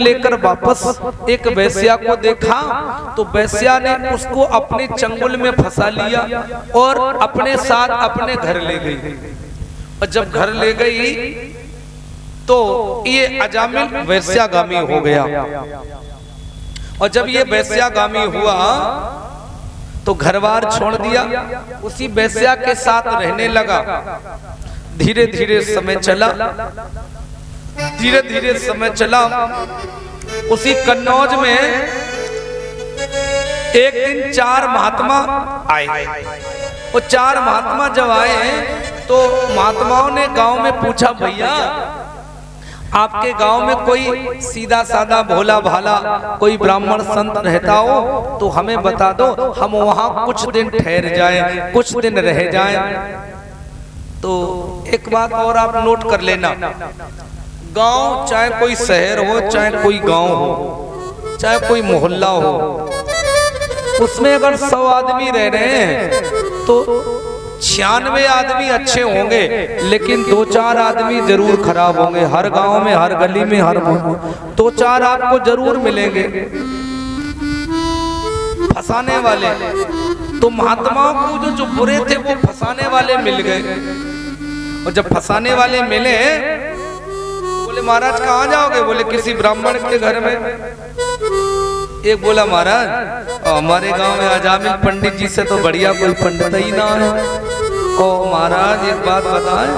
लेकर वापस एक वैश्या को देखा तो वैश्या ने उसको अपने चंगुल में फंसा लिया और अपने साथ अपने घर ले गई। और जब घर ले गई तो ये अजामिल वैश्यागामी हो गया। और जब ये वैश्यागामी हुआ तो घरबार छोड़ दिया, उसी वैश्या के साथ रहने लगा। धीरे धीरे समय चला, धीरे धीरे समय चला। उसी कन्नौज में एक दिन 4 महात्मा आए। वो 4 महात्मा जब आए तो महात्माओं ने गांव में पूछा, भैया आपके गांव में कोई सीधा साधा भोला भाला कोई ब्राह्मण संत रहता हो तो हमें बता दो, हम वहां कुछ दिन ठहर जाएं, कुछ दिन रह जाएं। तो एक बात और आप नोट कर लेना, गांव चाहे कोई शहर हो, चाहे कोई गांव हो, चाहे कोई मोहल्ला हो, उसमें अगर 100 आदमी रह रहे हैं तो 96 आदमी अच्छे होंगे, लेकिन 2-4 आदमी जरूर खराब होंगे। हर गांव में, हर गली में, हर 2-4 आपको जरूर मिलेंगे फंसाने वाले। तो महात्माओं को जो बुरे थे वो फंसाने वाले मिल गए। और जब फंसाने वाले मिले, बोले महाराज कहाँ जाओगे? बोले किसी ब्राह्मण के घर में। एक बोला महाराज हमारे गांव में अजामिल पंडित जी से तो बढ़िया कोई पंडित ही ना है। ओ महाराज एक बात बताएं,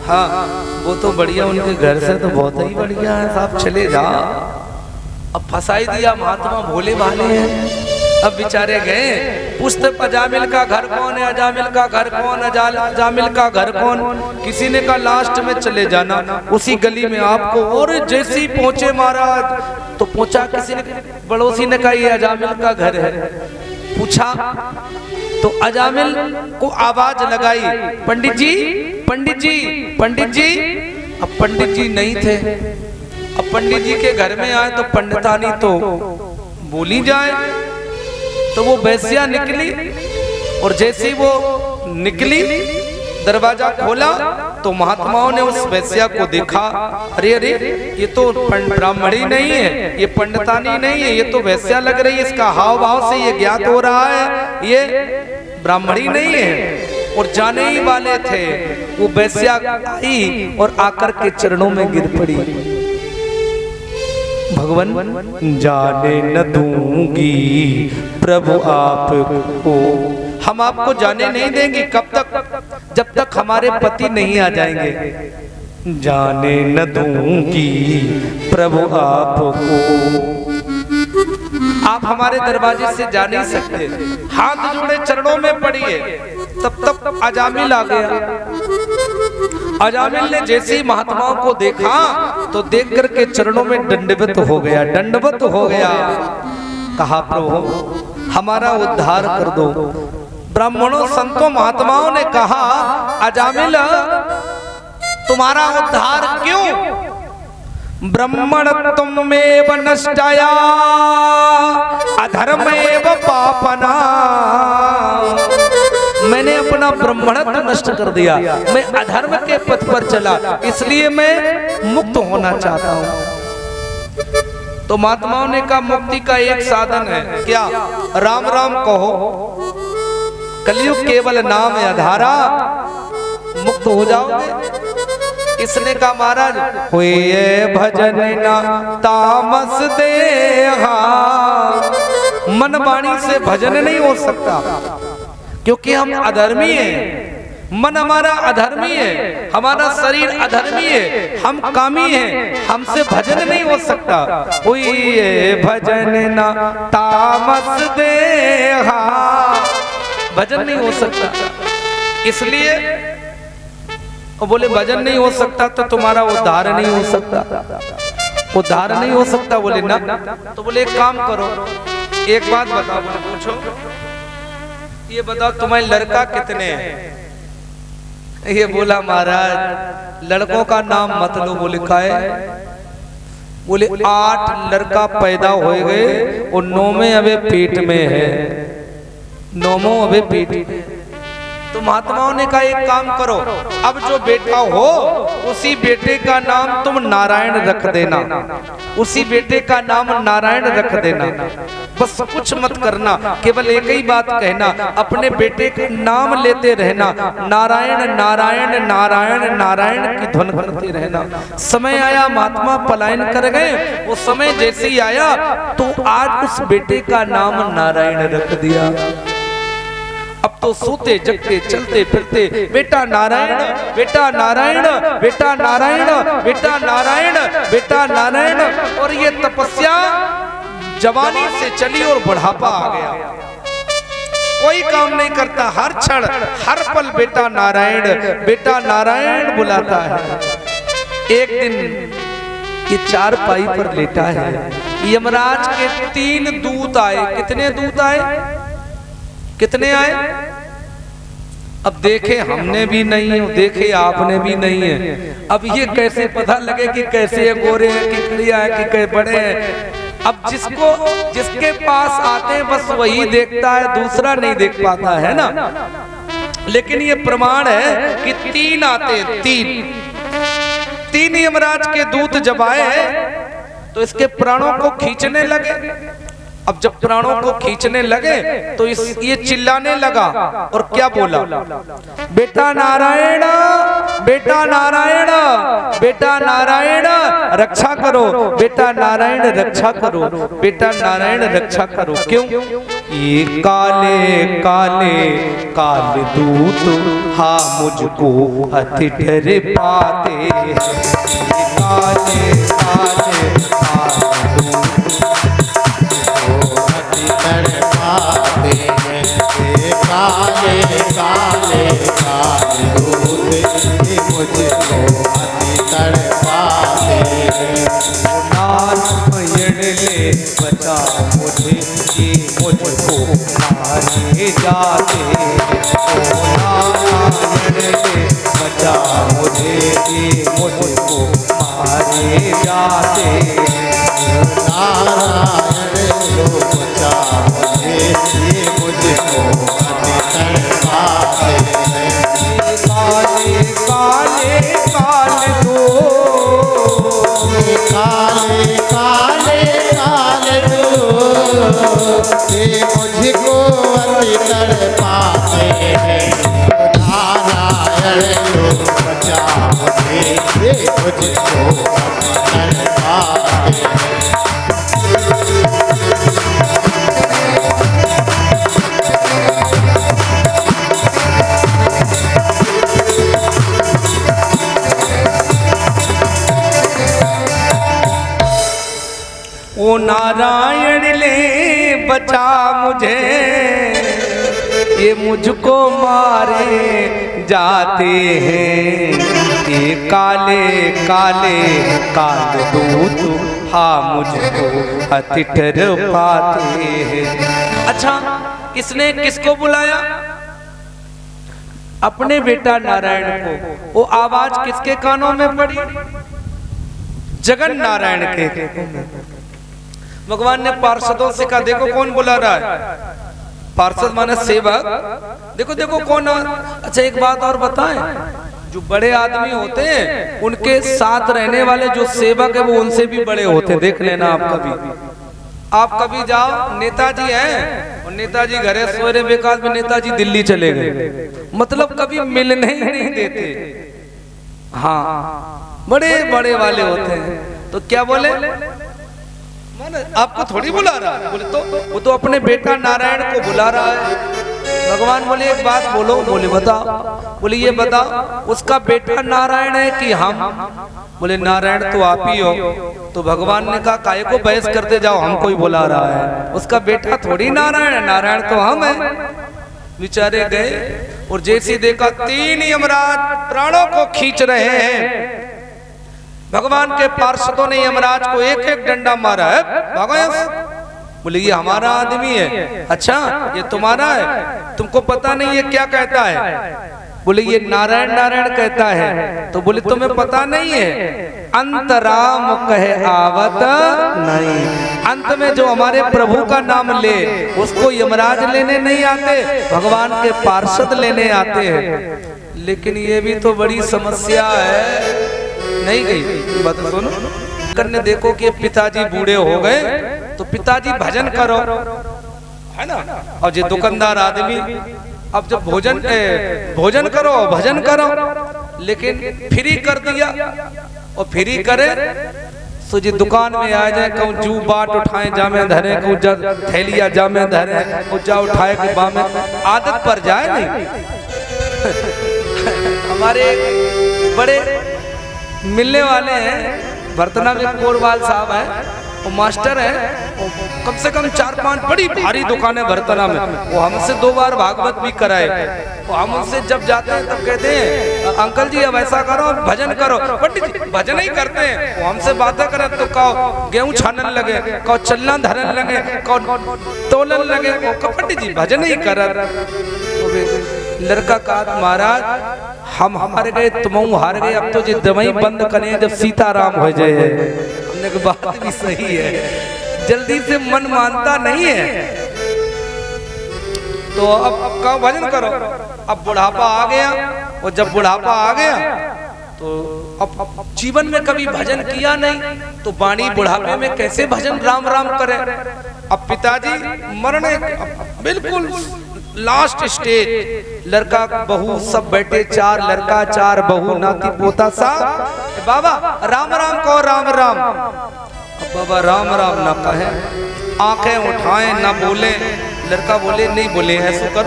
हाँ वो तो बढ़िया, उनके घर से तो बहुत ही बढ़िया है, आप चले जाओ। अब फंसाई दिया, महात्मा भोले भाले हैं। अब बेचारे गए, पूछते अजामिल का घर कौन है, अजामिल का घर कौन, अजामिल का घर कौन। किसी ने कहा लास्ट में चले जाना, उसी गली में आपको। और जैसे ही पहुंचे महाराज तो पहुंचा, किसी ने पड़ोसी ने कहा ये अजामिल का घर है। पूछा तो अजामिल को आवाज लगाई, पंडित जी, पंडित जी, पंडित जी। अब पंडित जी नहीं थे। अब पंडित जी के घर में आए तो पंडितानी तो बोली जाए। तो वो वैश्या निकली, और जैसे ही वो निकली दरवाजा खोला तो महात्माओं ने उस वैश्या को देखा। अरे अरे ये तो ब्राह्मणी नहीं है, ये पंडितानी नहीं है, ये तो वैश्या लग रही है। इसका हाव भाव से ये ज्ञात हो रहा है ये ब्राह्मणी नहीं है। और जाने ही वाले थे, वो वैश्या आई और आकर के चरणों में गिर पड़ी। भगवान जाने न दूंगी प्रभु आपको, हम आपको जाने नहीं देंगे कब तक, जब तक हमारे पति नहीं आ जाएंगे। जाने न दूंगी प्रभु आपको, आप हमारे दरवाजे से जा नहीं सकते। हाथ जोड़े चरणों में पड़िए। तब तक अजामिल आ गया। अजामिल ने जैसे ही महात्माओं को देखा तो देख करके चरणों में दंडवत हो गया, दंडवत हो गया। कहा प्रभु हमारा उद्धार कर दो। ब्राह्मणों संतों महात्माओं ने कहा अजामिल तुम्हारा उद्धार क्यों? ब्राह्मण तुमेव नष्टाया अधर्मेव पापना, मैंने अपना ब्राह्मणत्व नष्ट कर दिया, मैं अधर्म के पथ पर चला, इसलिए मैं मुक्त होना चाहता हूं। तो महात्माओं ने कहा मुक्ति का एक साधन है, क्या? राम राम कहो, कलयुग केवल नाम है आधारा, मुक्त हो जाओगे। इसने कहा महाराज हुए भजन ना तामस देहा, मन वाणी से भजन नहीं हो सकता क्योंकि हम अधर्मी हैं। मन हमारा अधर्मी है, हमारा शरीर अधर्मी है, हम कामी हैं, हमसे भजन नहीं हो सकता। हुई भजन ना तामस देहा, भजन नहीं हो सकता। इसलिए वो बोले भजन नहीं हो सकता तो तुम्हारा उद्धार नहीं हो सकता, उद्धार नहीं हो सकता। बोले ना, तो बोले एक काम करो, एक बात बताओ। बोले पूछो, ये बताओ तुम्हारे लड़का कितने हैं? ये बोला महाराज लड़कों का नाम मत लो। बोले काहे? बोले 8 लड़का पैदा हो गए और 9वें अबे पेट में है, 9वां अबे पेट में। तो महात्माओं ने कहा एक काम करो, अब जो बेटा हो उसी बेटे का नाम तुम नारायण रख देना, उसी बेटे का नाम नारायण रख देना, बस कुछ मत करना, केवल एक ही बात कहना, अपने बेटे का नाम लेते रहना, नारायण नारायण नारायण नारायण की ध्वन करते रहना। समय आया महात्मा पलायन कर गए, वो समय जैसे ही आया तो आज उस बेटे का नाम नारायण रख दिया। अब तो सोते जगते चलते फिरते बेटा नारायण बेटा नारायण बेटा नारायण बेटा नारायण बेटा नारायण, और ये तपस्या जवानी से चली और बुढ़ापा आ गया, कोई काम नहीं करता, हर क्षण हर पल बेटा नारायण बुलाता है। एक दिन ये चारपाई पर लेटा है, यमराज के 3 दूत आए। कितने दूत आए? कितने आए? अब देखे हमने भी नहीं है, देखे आपने भी नहीं है, अब ये कैसे पता लगे कि कैसे है, गोरे हैं कि कड़िया है कि कैसे बड़े हैं। अब जिसके पास आते हैं बस वही देखता है, दूसरा नहीं देख पाता है ना। लेकिन ये प्रमाण है कि 3 आते हैं, 3 यमराज के दूत जब आए तो इसके प्राणों को खींचने लगे। अब जब प्राणों को खींचने लगे तो ये चिल्लाने लगा और क्या बोला? बेटा नारायण बेटा नारायण बेटा नारायण रक्षा करो, बेटा नारायण रक्षा करो, बेटा नारायण रक्षा करो। क्यों? ये काले काले काल दूत हाँ मुझको अति डर पाते, काले काले काल दूत पाते हैं, काले काले काले दूत मुझको अति तड़पाते हैं। नारायण ले बचा मुझे कि मुझको मारे जाते, नारायण ले बचा मुझे कि मुझको मारे जाते, नारायण लो बचा मुझे मुझको अति तड़पाते हैं। काले काले काल दो, काले काले काल दो मुझको अति तड़पाते हैं। नारायण लो बचा मुझे मुझको अति तड़पाते हैं। ओ नारायण ले बचा मुझे, ये मुझको मारे जाते हैं, ये काले काले काल दूत हाँ मुझको अति डर पाते हैं। अच्छा, इसने किसको बुलाया? अपने बेटा नारायण को। वो आवाज किसके कानों में पड़ी? जगन नारायण के। भगवान ने पार्षदों से कहा देखो कौन बुला रहा है। पार्षद माने सेवक, देखो देखो कौन। अच्छा एक बात और बताएं, जो बड़े आदमी होते हैं उनके साथ रहने वाले जो सेवक है वो उनसे भी बड़े होते हैं। देख लेना आप कभी जाओ, नेताजी हैं और नेताजी घरे सो रहे, बेकार में नेताजी दिल्ली चले गए, मतलब कभी मिलने ही नहीं देते। हाँ, बड़े बड़े वाले होते हैं। तो क्या बोले? आपको थोड़ी बुला रहा है। बोले तो वो तो अपने बेटा नारायण को बुला रहा है। भगवान बोले एक बात बोलो। बोले बताओ। बोले ये बताओ उसका बेटा नारायण है कि हम? बोले नारायण तो आप ही हो। तो भगवान ने कहा काहे को बहस करते जाओ, हमको ही बुला रहा है, उसका बेटा थोड़ी नारायण है, नारायण तो हम है। बेचारे गए और जैसे देखा 3 यमराज प्राणों को खींच रहे हैं। भगवान के पार्षदों ने यमराज को एक एक डंडा मारा है। भगवान बोले ये हमारा आदमी है। अच्छा ये तुम्हारा है? तुमको पता नहीं ये क्या कहता है? बोले ये नारायण नारायण कहता है। तो बोले तुम्हें पता नहीं है? अंतराम कहे आवत नहीं, अंत में जो हमारे प्रभु का नाम ले उसको यमराज लेने नहीं आते, भगवान के पार्षद लेने आते हैं। लेकिन ये भी तो बड़ी समस्या है, नहीं गई बात सुनो। करने देखो कि पिताजी बूढ़े हो गए तो पिताजी भजन करो, है ना, और जो दुकानदार आदमी अब जब भोजन करो भजन करो, लेकिन फ्री कर दिया और फ्री करे तो जी दुकान में आ जाए कहूँ जू बाट उठाए जामे धरे कहूँ थैलिया जामे धरे जा उठाए के बामे, आदत पर जाए नहीं। हमारे बड़े मिलने वाले हैं भरतना में कोरवाल साहब है, वो मास्टर है, कम से कम 4-5 बड़ी भारी दुकानें भरतना में, वो हमसे 2 बार भागवत भी कराए। वो हम उनसे जब जाते हैं तब कहते हैं अंकल जी अब ऐसा करो भजन करो, पंडित जी भजन ही करते हैं। वो हमसे बातें करें तो कहो गेहूं छानन लगे, कहो चलना धरन लगे, कहो तोलन लगे, पंडित जी भजन ही कर। लड़का कहा महाराज हम हार गए तुम हार गए, अब तो जी दवाई बंद करें जब सीताराम हो जाए। हमने की बात भी सही है, जल्दी से मन मानता नहीं है। तो अब का भजन करो, अब बुढ़ापा आ गया, और जब बुढ़ापा आ गया तो अब जीवन में कभी भजन किया नहीं, तो वाणी बुढ़ापे में कैसे भजन राम राम करे। अब पिताजी मरने बिल्कुल लास्ट स्टेज, लड़का बहू सब बैठे, 4 लड़का 4 बहू नाती पोता सा, बाबा राम राम कहो राम राम। अब बाबा राम राम ना कहे, आंखें उठाए ना बोले। लड़का बोले नहीं बोले ऐसा कर।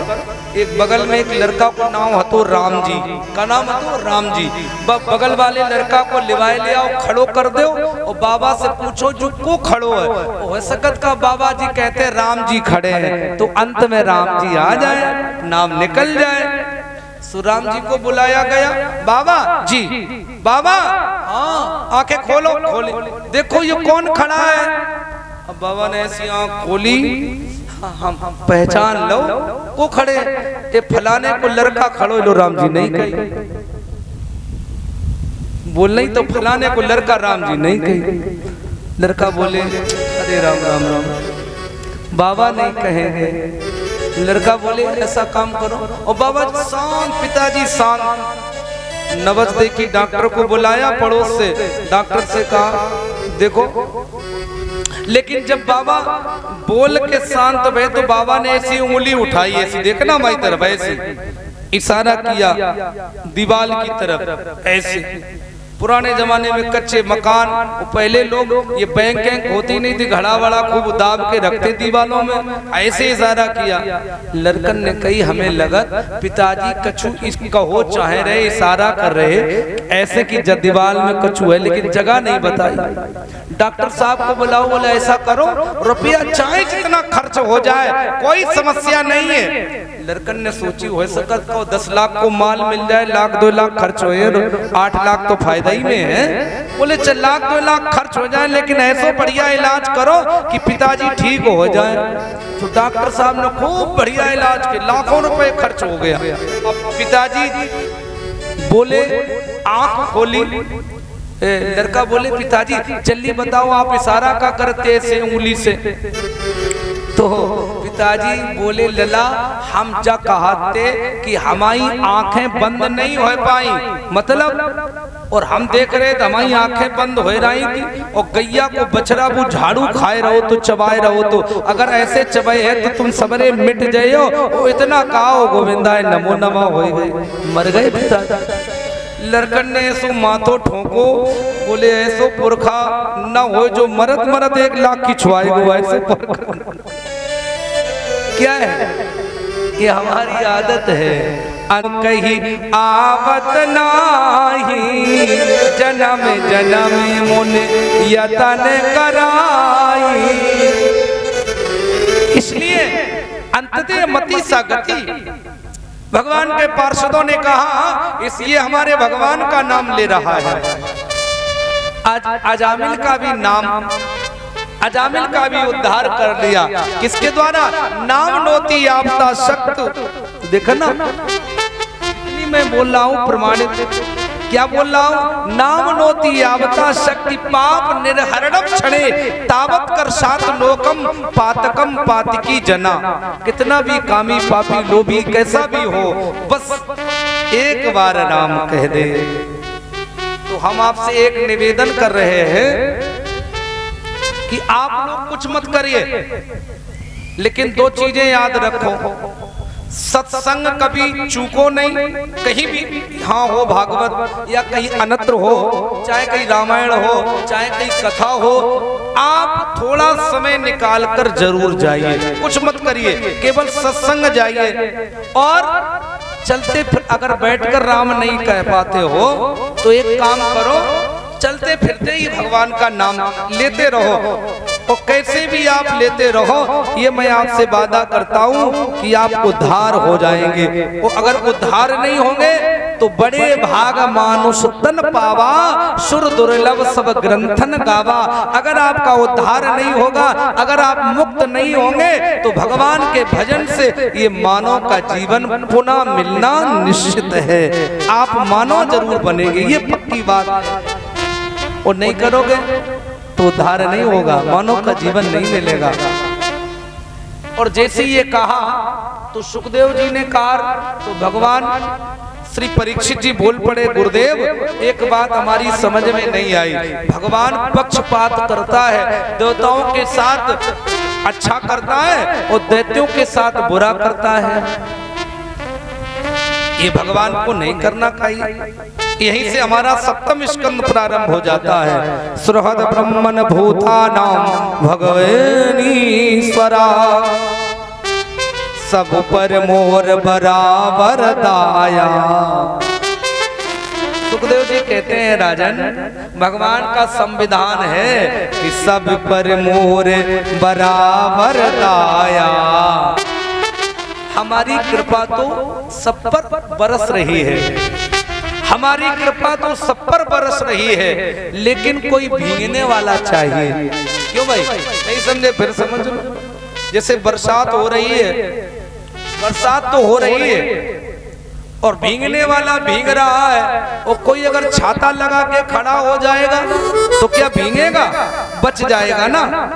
एक बगल में एक लड़का को नाम हतो राम जी, का नाम हतो राम जी। बगल वाले लड़का को लिवाए ले आओ, खड़ो कर दो और बाबा से पूछो जो को खड़ो है। वो सकत का बाबा जी कहते राम जी खड़े हैं, तो अंत में राम जी आ जाए, नाम निकल जाए। सुराम जी को बुलाया गया, बाबा जी बाबा हाँ आंखें खोलो, खोले देखो ये कौन खड़ा है। अब बाबा ने ऐसी आंख खोली, हम पहचान लो को खड़े, ये फलाने को लड़का खड़ो लो। राम जी नहीं कही, बोल नहीं तो फलाने को लड़का राम जी नहीं कही। लड़का बोले अरे राम राम राम, बाबा नहीं कहेंगे। लड़का बोले ऐसा काम करो, और बाबा शांत, पिताजी शांत। नवज की डॉक्टर को बुलाया पड़ोस से, डॉक्टर से कहा देखो, लेकिन जब बाबा बोल के शांत भय तो बाबा ने ऐसी उंगली उठाई, ऐसी देखना हमारी तरफ, ऐसे इशारा किया दीवार की तरफ, ऐसे। पुराने जमाने में कच्चे मकान, पहले लोग ये बैंक होती नहीं थी, घड़ा वड़ा खूब दाब के रखते दीवारों में, ऐसे इशारा किया। लड़कन ने कही हमें लगा पिताजी कछु इसका हो चाहे रहे, इशारा कर रहे ऐसे कि दीवार में कछु है, लेकिन जगह नहीं बताई। डॉक्टर साहब को बुलाओ, बोला ऐसा करो रुपया चाहे जितना खर्च हो जाए कोई समस्या नहीं है। लड़कन ने सोची हो सकत को 10 लाख को माल मिल जाए, 1-2 लाख खर्च हो, 8 लाख तो फायदा ही में है। बोले चल 1-2 लाख खर्च हो जाए, लेकिन ऐसा बढ़िया इलाज करो कि पिताजी ठीक हो जाए। तो डॉक्टर साहब ने खूब बढ़िया इलाज के लाखों रुपए खर्च हो गया। अब पिताजी बोले आंख खोली, लड़का बोले पिताजी जल्दी बताओ आप इशारा का करते ऐसे उंगली से। तो पिताजी बोले लला हम जा कहते कि हमारी आंखें बंद नहीं हो पाई, मतलब, और हम देख रहे थे हमारी आंखें बंद हो रही थी, और गैया को बछड़ा वो झाड़ू खाए रहो तो चबाए रहो, तो अगर ऐसे चबाए है तो तुम सबरे मिट जाए हो। इतना कहो गोविंदा नमो नमा हो गए, मर गए पिताजी। लड़कन ने ऐसो माथो ठोको, बोले ऐसो पुरखा न हो जो मरद मरद 1 लाख की छुआई गो, ऐसे क्या है ये हमारी आदत है। कही आवत नाही जन्म जन्म मुन यतन कराई, इसलिए अंततः मति सा गति। भगवान के पार्षदों ने कहा इसलिए हमारे भगवान का नाम ले रहा है। आज अजामिल का भी नाम, अजामिल का भी उद्धार कर लिया, किसके द्वारा? नाम नोती आपता शक्त। देखो ना, मैं बोल रहा हूं प्रमाणित, क्या बोल रहा हूं? नाम नोती आवता शक्ति पाप निर्हरणम क्षणे तावत कर सात लोकम पातकम पातकी जना। कितना भी कामी पापी लोभी कैसा भी हो, बस एक बार नाम कह दे। तो हम आपसे एक निवेदन कर रहे हैं कि आप लोग कुछ मत करिए, लेकिन दो चीजें याद रखो। सत्संग कभी चूको नहीं, कहीं भी हाँ हो भागवत या कहीं अनत्र हो, चाहे कहीं रामायण हो, चाहे कहीं कथा हो, आप थोड़ा समय निकाल कर जरूर जाइए। कुछ मत करिए, केवल सत्संग जाइए। और चलते फिर अगर बैठकर राम नहीं कह पाते हो तो एक काम करो, चलते फिरते ही भगवान का नाम लेते रहो। और कैसे भी आप लेते रहो, ये मैं आपसे वादा करता हूँ कि आप उद्धार हो जाएंगे। और अगर उद्धार नहीं होंगे तो बड़े भाग मानुष तन पावा, सुर दुर्लभ सब ग्रंथन गावा। अगर आपका उद्धार नहीं होगा, अगर आप मुक्त नहीं होंगे तो भगवान के भजन से ये मानव का जीवन पुनः मिलना निश्चित है। आप मानव जरूर बनेंगे, ये पक्की बात है। और नहीं करोगे तो उद्धार नहीं होगा, मानव का जीवन नहीं मिलेगा। और जैसे ये कहा तो सुखदेव जी ने कहा तो भगवान श्री परीक्षित जी बोल पड़े, गुरुदेव एक बात हमारी समझ में नहीं आई। भगवान पक्षपात करता है, देवताओं के साथ अच्छा करता है और दैत्यों के साथ बुरा करता है। ये भगवान को नहीं करना चाहिए। यहीं से हमारा सप्तम स्कंद प्रारंभ हो जाता है। सुहृद ब्रह्मन भूतानां भगवानीश्वरा, सब पर मोर बराबर दाया। सुखदेव जी कहते हैं, राजन भगवान का संविधान है कि सब पर मोर बराबर दाया। हमारी कृपा तो सब पर बरस रही है, हमारी कृपा तो सब पर बरस रही है, लेकिन कोई भीगने वाला चाहिए। क्यों भाई, नहीं समझे? फिर समझ लो। जैसे बरसात हो रही है, बरसात तो हो रही है और भीगने वाला भीग रहा है, और कोई अगर छाता लगा के खड़ा हो जाएगा तो क्या भीगेगा? बच जाएगा ना।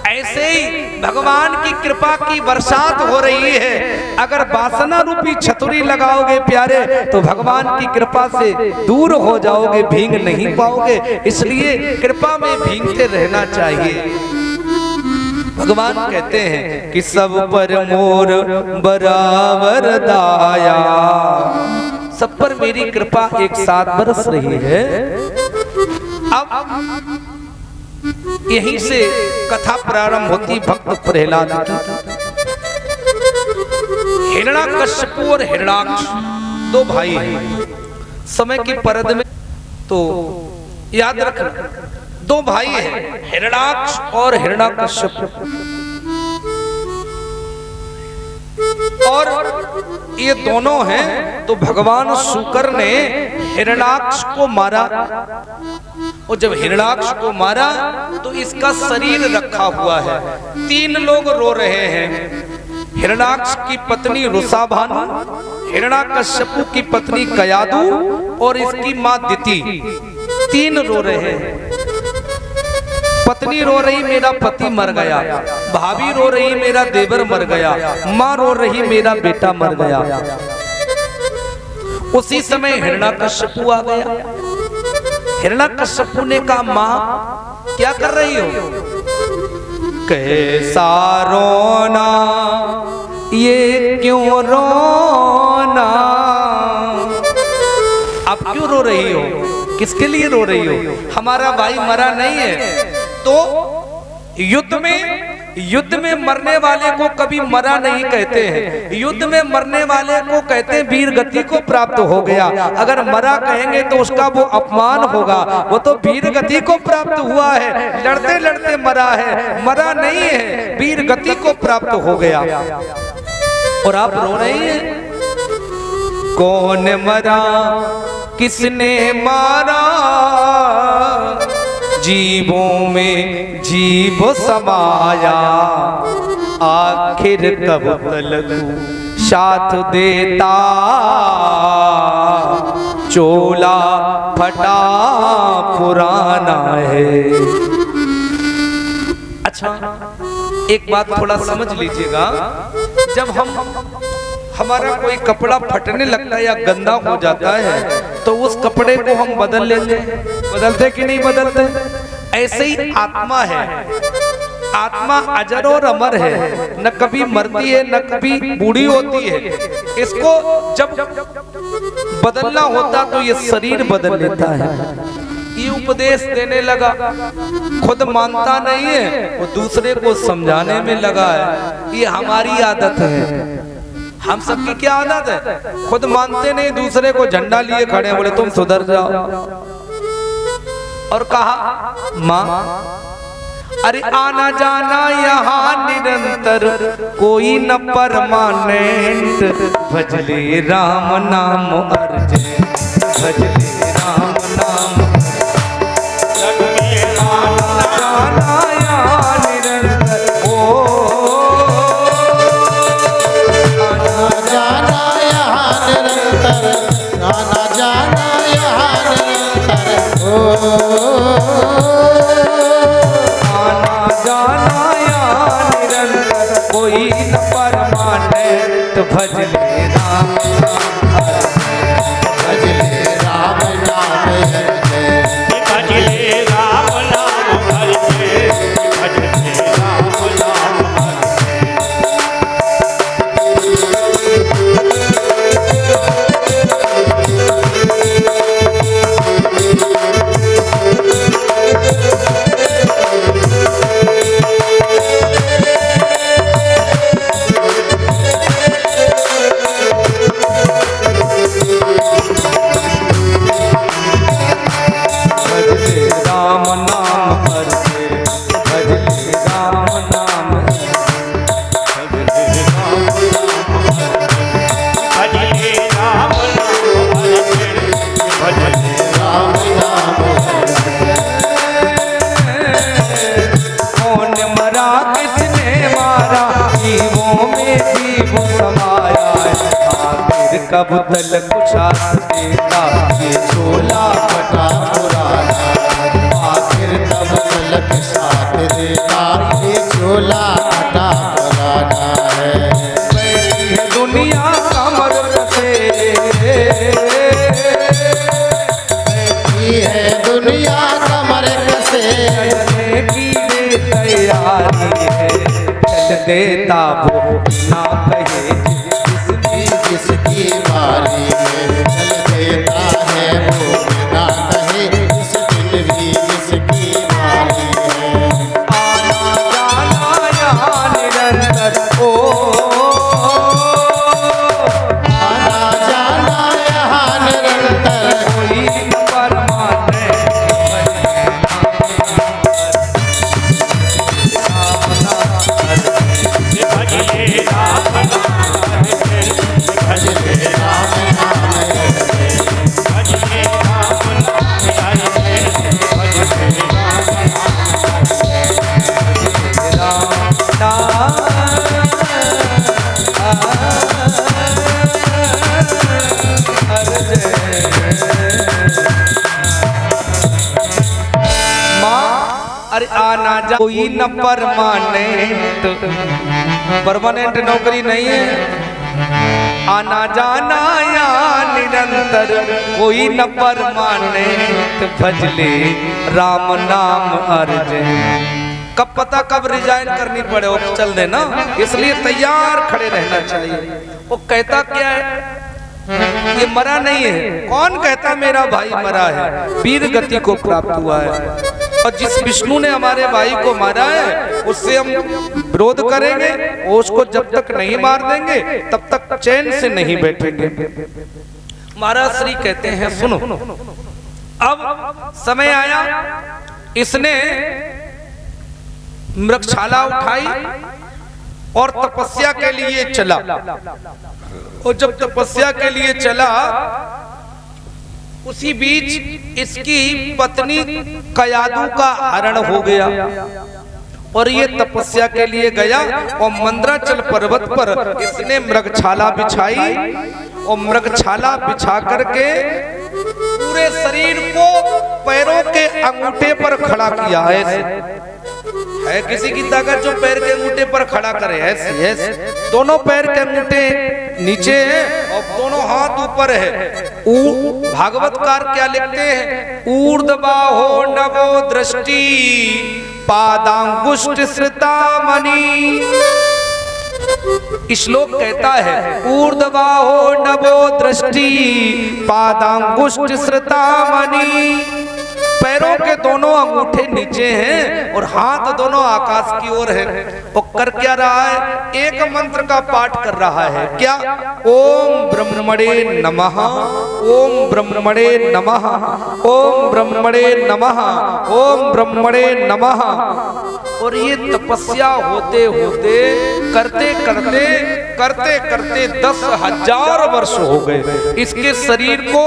ऐसे ही भगवान की कृपा की बरसात हो रही है। अगर वासना रूपी छतरी लगाओगे प्यारे तो भगवान की कृपा से दूर हो जाओगे, भीग नहीं पाओगे। इसलिए कृपा में भीगते रहना चाहिए। भगवान कहते हैं कि सब पर मोर बराबर दाया, सब पर मेरी कृपा एक साथ बरस रही है। अब यहीं से कथा प्रारंभ होती भक्त प्रहलाद की। हिरण्याकश्यप और हिरण्याक्ष दो भाई हैं। समय की परद में तो याद रखना, दो भाई हैं, हिरण्याक्ष और हिरण्याकश्यप। और ये दोनों हैं तो भगवान शुक्र ने हिरण्याक्ष को मारा। और जब हिरण्याक्ष को मारा तो इसका शरीर रखा हुआ है। तीन लोग रो रहे हैं, हिरण्याक्ष की पत्नी रुषाभानु, हिरण्याकश्यप की पत्नी कयादु और इसकी मां दिति। तीन रो रहे हैं। पत्नी रो रही मेरा पति मर गया, भाभी रो रही मेरा देवर मर गया, माँ रो रही मेरा बेटा मर गया। उसी समय हिरण्याकश्यप आ गया। हिरण्याकश्यप ने कहा, माँ क्या कर रही हो? कैसा रोना, ये क्यों रोना? आप क्यों रो रही हो? किसके लिए रो रही हो? हमारा भाई मरा नहीं है। तो युद्ध में मरने वाले को कभी मरा नहीं कहते हैं। युद्ध में मरने वाले को कहते हैं वीर गति को प्राप्त हो गया। अगर मरा कहेंगे तो उसका वो अपमान होगा। वो तो वीर गति को प्राप्त हुआ है, लड़ते लड़ते मरा है, मरा नहीं है, वीर गति को प्राप्त हो गया। और आप रो रही हैं, कौन मरा, किसने मारा? जीवों में जीव समाया, आखिर कब तक साथ देता चोला फटा पुराना है। अच्छा, एक बात थोड़ा समझ लीजिएगा, जब हमारा कोई कपड़ा फटने लगता है या गंदा हो जाता है तो उस कपड़े को हम बदल लेते हैं, बदलते कि नहीं बदलते? ऐसे ही आत्मा है, आत्मा अजर और अमर है, न कभी मरती है न कभी बूढ़ी होती है। इसको जब बदलना होता तो ये शरीर बदल लेता है। ये उपदेश देने लगा, खुद मानता नहीं है, वो दूसरे को समझाने में लगा है। ये हमारी आदत है, हम सबकी क्या आदत है? खुद मानते नहीं, दूसरे को झंडा लिए खड़े हैं, बोले तुम सुधर जाओ। और कहा माँ अरे आना जाना यहाँ निरंतर, कोई न परमानेंट, भजले राम नाम अर्जय, भजले राम नाम। आना जाना यहाँ निरंतर, आना जाना यहाँ निरंतर, आना जाना यहाँ निरंतर, जाना यहाँ निरंतर, कोई न परमानेंट, भजले राम भजले राम नाम अर्जय, भजले राम नाम अर्जय, भजले राम नाम अर्जय। भजले राम नाम अर्जय, भजले राम नाम भजले राम नाम अर्जय, भजले राम नाम कौन मरा किसने मारा, जीवों में जीव समाया है, आखिर कब तल कुछ देता ये चोला फटा पुराना, आखिर तब तलक साथ देता ये चोला फटा पुराना है। बैठी है दुनिया कमर कसे, ये है दुनिया कमर कसे, चलने की वे तैयारी है, चल देता वो ना कहे जिसने जिसकी बारी में चल देता है वो बिना कहे, इस दिन भी जिसकी बारी है। आना जाना यहाँ निरंतर, आना जाना यहाँ निरंतर, कोई न परमानेंट, भजले राम नाम अर्जय, भजले राम नाम अर्जय, भजले राम नाम अर्जय, भजले राम नाम अरे आना जा, कोई न परमानेंट, परमानेंट नौकरी नहीं है। आना जाना या निरंतर, कोई न परमानेंट, भजले राम नाम अर्जय। कब पता कब रिजाइन करनी पड़े और चल देना, इसलिए तैयार खड़े रहना चाहिए। वो कहता क्या है, ये मरा नहीं है। कौन कहता मेरा भाई मरा है? वीर गति को प्राप्त हुआ है। और जिस विष्णु ने हमारे भाई को मारा है उससे हम विरोध करेंगे, वो उसको जब तक नहीं मार देंगे तब तक चैन से नहीं बैठेंगे। महाराज श्री कहते हैं सुनो, अब समय आया, इसने मृगशाला उठाई और तपस्या के लिए चला। और जब तपस्या के लिए चला उसी बीच इसकी पत्नी कयादू का हरण हो गया और ये तपस्या के लिए गया और मंद्राचल पर्वत पर इसने मृगशाला बिछाई और मृगशाला बिछा करके पूरे शरीर को पैरों के अंगूठे पर खड़ा किया है किसी की ताकत जो पैर के अंगूठे पर खड़ा करे? ऐसे दोनों पैर के अंगूठे नीचे हैं और दोनों हाथ ऊपर है। भागवतकार क्या लिखते हैं? ऊर्ध्वबाहो नवो दृष्टि पादांगुष्ठ श्रितामणि। श्लोक कहता है ऊर्ध्वबाहो नवो दृष्टि पादांगुष्ठ श्रितामणि। पैरों के दोनों अंगूठे नीचे हैं और हाथ दोनों आकाश की ओर है। वो कर क्या रहा है? एक मंत्र का पाठ कर रहा है। क्या? ओम ब्रह्मणे नमः, ओम ब्रह्मणे नमः, ओम ब्रह्मणे नमः, ओम ब्रह्मणे नमः। और ये तपस्या होते होते करते करते करते करते 10,000 वर्ष हो गए। इसके शरीर को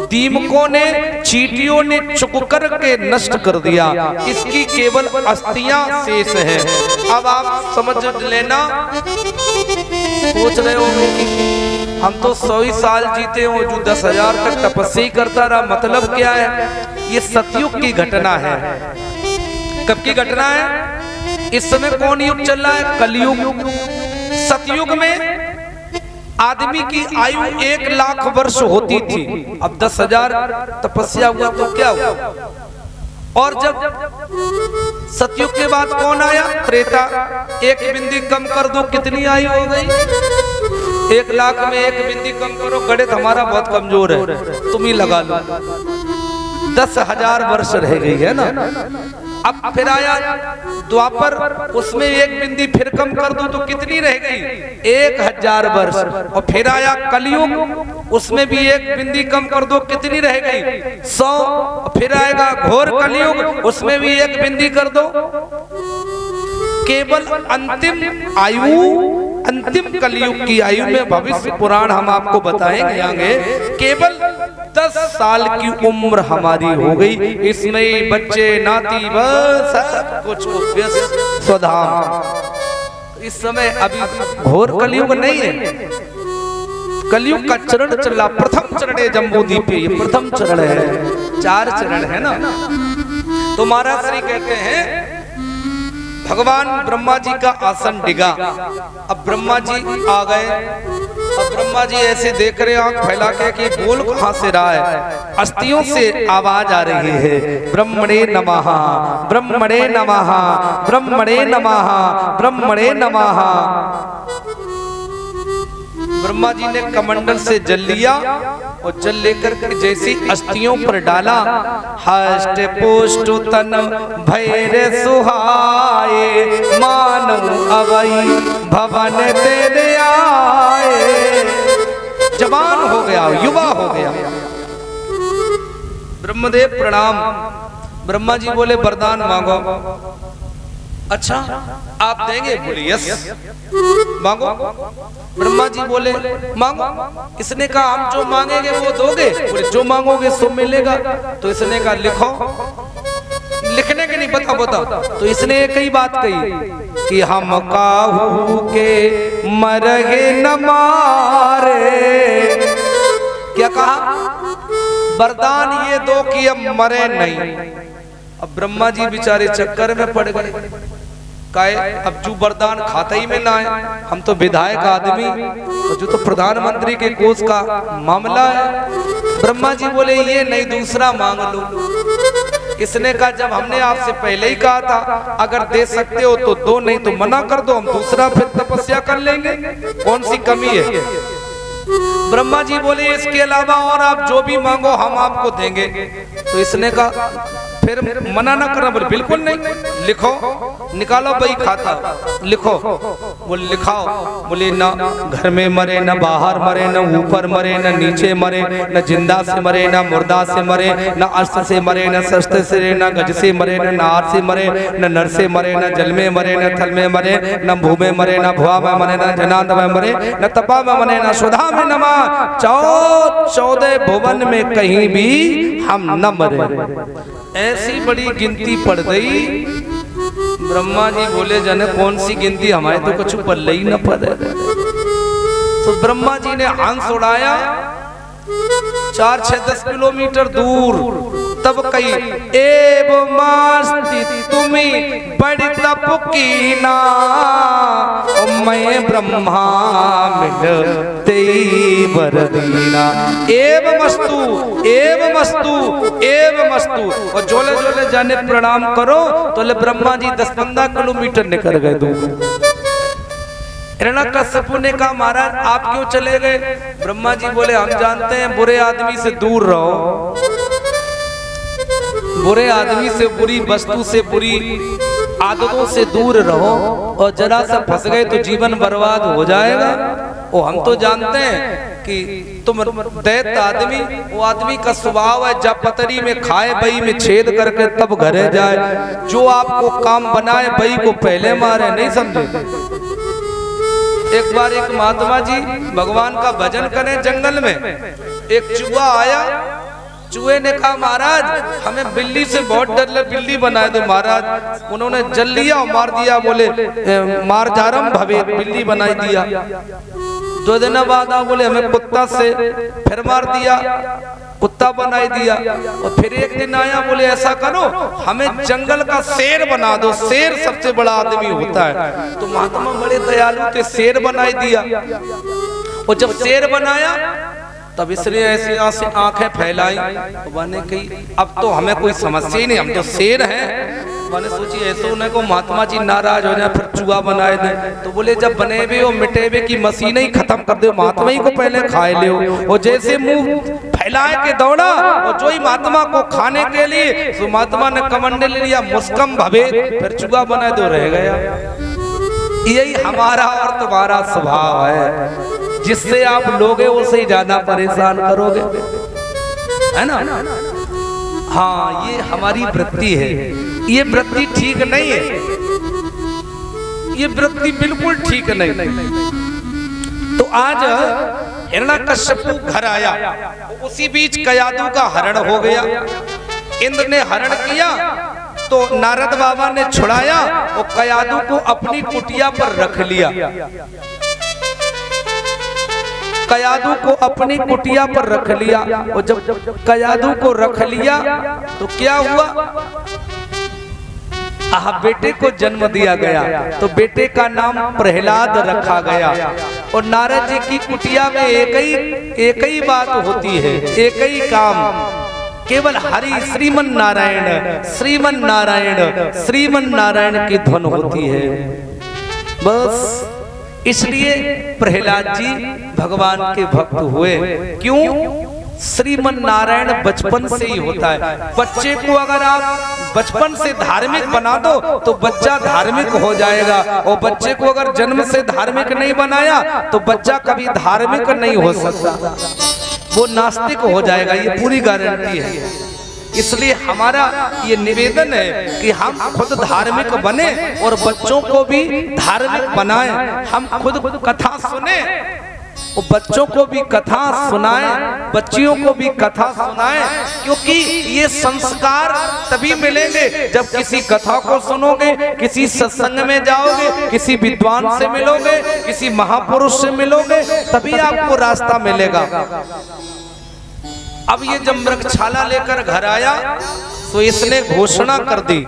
दीमकों ने, चींटियों ने चुक कर के नष्ट कर दिया। इसकी केवल अस्थियां शेष है। अब आप समझ लेना, सोच रहे हो कि हम तो 100 साल जीते हो, जो 10,000 तक तपस्या करता रहा, मतलब क्या है? ये सतयुग की घटना है। कब की घटना है? इस समय कौन युग चल रहा है? कलयुग। सतयुग में आदमी की आयु 1,00,000 वर्ष होती थी। अब 10,000 तपस्या हुआ तो क्या हुआ? और जब सतयुग के बाद कौन आया? त्रेता। एक बिंदी कम कर दो, कितनी आयु हो गई? 1,00,000 में एक बिंदी कम करो, गणित हमारा बहुत कमजोर है, तुम ही लगा लो। 10,000 वर्ष रह गई है ना। अब फिर आया द्वापर, उसमें एक बिंदी फिर कम कर दो तो कितनी रह गई? 1,000 वर्ष। और फिर आया कलयुग, उसमें भी एक बिंदी कम कर दो, कितनी रह गई? 100। फिर आएगा घोर कलयुग, उसमें भी एक बिंदी कर दो। केवल अंतिम आयु, अंतिम कलयुग की आयु में भविष्य पुराण हम आपको बताएंगे आगे, केवल 10 साल की उम्र हमारी हो गई। इसमें बच्चे नाती बस सब कुछ व्यस्त स्वधाम। इस समय अभी घोर कलयुग नहीं है, कलयुग का चरण चला। प्रथम चरण है जम्बूद्वीप पे, ये प्रथम चरण है। 4 चरण है ना। तो महाराज श्री कहते हैं भगवान ब्रह्मा जी का आसन डिगा। अब ब्रह्मा जी आ गए। अब ब्रह्मा जी ऐसे देख रहे, आंख फैला के कि बोल कहां से रहा है? अस्थियों से आवाज आ रही है, ब्रह्मणे नमः, ब्रह्मणे नमः, ब्रह्मणे नमः, ब्रह्मणे नमः। ब्रह्मा जी ने कमंडल से जल लिया और जल लेकर के जैसी अस्थियों पर डाला, हष्ट पुष्ट तन भैर सुहाए, मानव अवई भवन तेरे आए। जवान हो गया, युवा हो गया। ब्रह्मदेव प्रणाम। ब्रह्मा जी बोले वरदान मांगो। अच्छा आप देंगे? बोले यस, मांगो। ब्रह्मा जी बोले मांगो। इसने कहा हम जो मांगेंगे वो दोगे? बोले जो मांगोगे सो मिलेगा। तो इसने कहा लिखो। लिखने के नहीं पता बता। तो इसने एक ही बात कही कि हम काहू के मरगे न मारे। क्या कहा? वरदान ये दो कि अब मरे नहीं। अब ब्रह्मा जी बेचारे चक्कर में पड़ गए। काहे? अब जो वरदान खाता ही में ना है, हम तो विधायक आदमी, तो जो तो प्रधानमंत्री के कोष का मामला है। ब्रह्मा जी बोले ये नहीं, दूसरा मांग लो। इसने कहा जब हमने आपसे पहले ही कहा था अगर दे सकते हो तो दो, नहीं तो मना कर दो, हम दूसरा फिर तपस्या कर लेंगे, कौन सी कमी है? ब्रह्मा जी बोले इसके अलावा और आप जो भी मांगो हम आपको देंगे। तो इसने कहा फिर मना ना करना। बोले बिल्कुल नहीं, लिखो, निकालो भाई खाता, लिखो। बोले लिखाओ। बोले ना घर में मरे, न बाहर मरे, न ऊपर मरे, न नीचे मरे, न जिंदा से मरे, न मुर्दा से मरे, न अस्त्र से मरे, न शस्त्र से, न गज से मरे, न नार से मरे, न नर से मरे, न जल में मरे, न थल में मरे, न भू में मरे, न भुआ में मरे, न जनांद में मरे, न तपा में मरे, न सुधा में न मा। 14 भुवन में कहीं भी हम न मरे। ऐसी बड़ी गिनती पड़ गई। ब्रह्मा जी बोले जने कौन सी गिनती, हमारे तो कुछ पल्ले ही न पड़े। तो ब्रह्मा जी ने हंस उड़ाया 4-6-10 किलोमीटर दूर। तब कही एव मस्ती तुम्हें बड़ी तप की ना, मैं ब्रह्मा मिलते बरदीना। एव मस्तु एव मस्तु एव मस्तु। और जोले जोले जाने प्रणाम करो तो ले ब्रह्मा जी 10-15 किलोमीटर निकल गए दूर। हिरण्यकश्यप ने कहा महाराज आप क्यों चले गए? ब्रह्मा जी बोले हम जानते हैं बुरे आदमी से दूर रहो, बुरे आदमी से, बुरी वस्तु से, बुरी आदतों से दूर रहो, और जरा सा फंस गए तो जीवन बर्बाद हो जाएगा। और हम तो जानते हैं कि तुम दैत्य आदमी, वो आदमी का स्वभाव है जब पतरी में खाए बई में छेद करके तब घरे जाए, जो आपको काम बनाए बई को पहले मारे, नहीं समझे? एक बार एक महात्मा जी भगवान का भजन करें जंगल में, एक चूहा आया। चूहे ने कहा महाराज हमें बिल्ली से बहुत डर लगे, बिल्ली बनाए दो महाराज। उन्होंने जल लिया और मार दिया, बोले मारजारम भवे, बिल्ली बनाई दिया। 2 दिन बाद बोले हमें कुत्ता से, फिर मार दिया, कुत्ता बनाई दिया। और फिर एक दिन आया, बोले ऐसा करो हमें जंगल का शेर बना दो, शेर सबसे बड़ा आदमी होता है। तो महात्मा बड़े दयालु थे, शेर बनाई दिया। और जब शेर बनाया तब इसलिए ऐसी आंखें फैलाई, तो मैंने कही अब तो हमें कोई समस्या ही नहीं, हम तो शेर हैं। मैंने सोची ऐसे उन्हें को महात्मा जी नाराज हो जाए फिर चूहा बनाए दे। तो बोले जब बनेबे और मिटेबे की मशीन ही खत्म कर दो, महात्मा ही को पहले खाए ले। और जैसे मुंह फैलाए के दौड़ा और जो ही महात्मा को खाने के लिए, तो महात्मा ने कमंडल लिया, मुस्कम भवे, फिर चूहा बनाए दो, रह गया। यही हमारा और तुम्हारा स्वभाव है, जिससे आप लोगे उसे ही ज्यादा परेशान करोगे, है ना? हाँ, ये हमारी वृत्ति है, ये वृत्ति ठीक नहीं है, ये वृत्ति बिल्कुल ठीक नहीं। तो आज हिरण्यकश्यप घर आया, उसी बीच कयादू का हरण हो गया। इंद्र ने हरण किया तो नारद बाबा ने छुड़ाया और कयादू को अपनी कुटिया पर रख लिया। कयादू को अपनी कुटिया पर रख लिया। और जब कयादू को रख लिया तो क्या हुआ? बेटे को जन्म दिया गया, तो बेटे का नाम प्रहलाद रखा गया। और नारद जी की कुटिया में एक ही बात होती है, एक ही काम, केवल हरि श्रीमन नारायण श्रीमन नारायण श्रीमन नारायण की ध्वन होती है बस। इसलिए प्रहलाद जी भगवान के भक्त हुए। क्यों? श्रीमन नारायण बचपन से ही होता है। बच्चे को अगर आप बचपन से धार्मिक बना दो तो बच्चा धार्मिक हो जाएगा, और बच्चे को अगर जन्म से धार्मिक नहीं बनाया तो बच्चा कभी धार्मिक नहीं हो सकता, वो नास्तिक हो जाएगा, ये पूरी गारंटी है। इसलिए हमारा ये निवेदन है कि हम खुद धार्मिक बने और बच्चों को भी धार्मिक बनाएं। हम खुद कथा सुने और बच्चों को भी कथा सुनाएं, बच्चियों को भी कथा सुनाएं, क्योंकि ये संस्कार तभी मिलेंगे जब किसी कथा को सुनोगे, किसी सत्संग में जाओगे, किसी विद्वान से मिलोगे, किसी महापुरुष से मिलोगे, तभी आपको रास्ता मिलेगा। अब ये जब मृगछाला लेकर घर आया तो इसने घोषणा कर दी,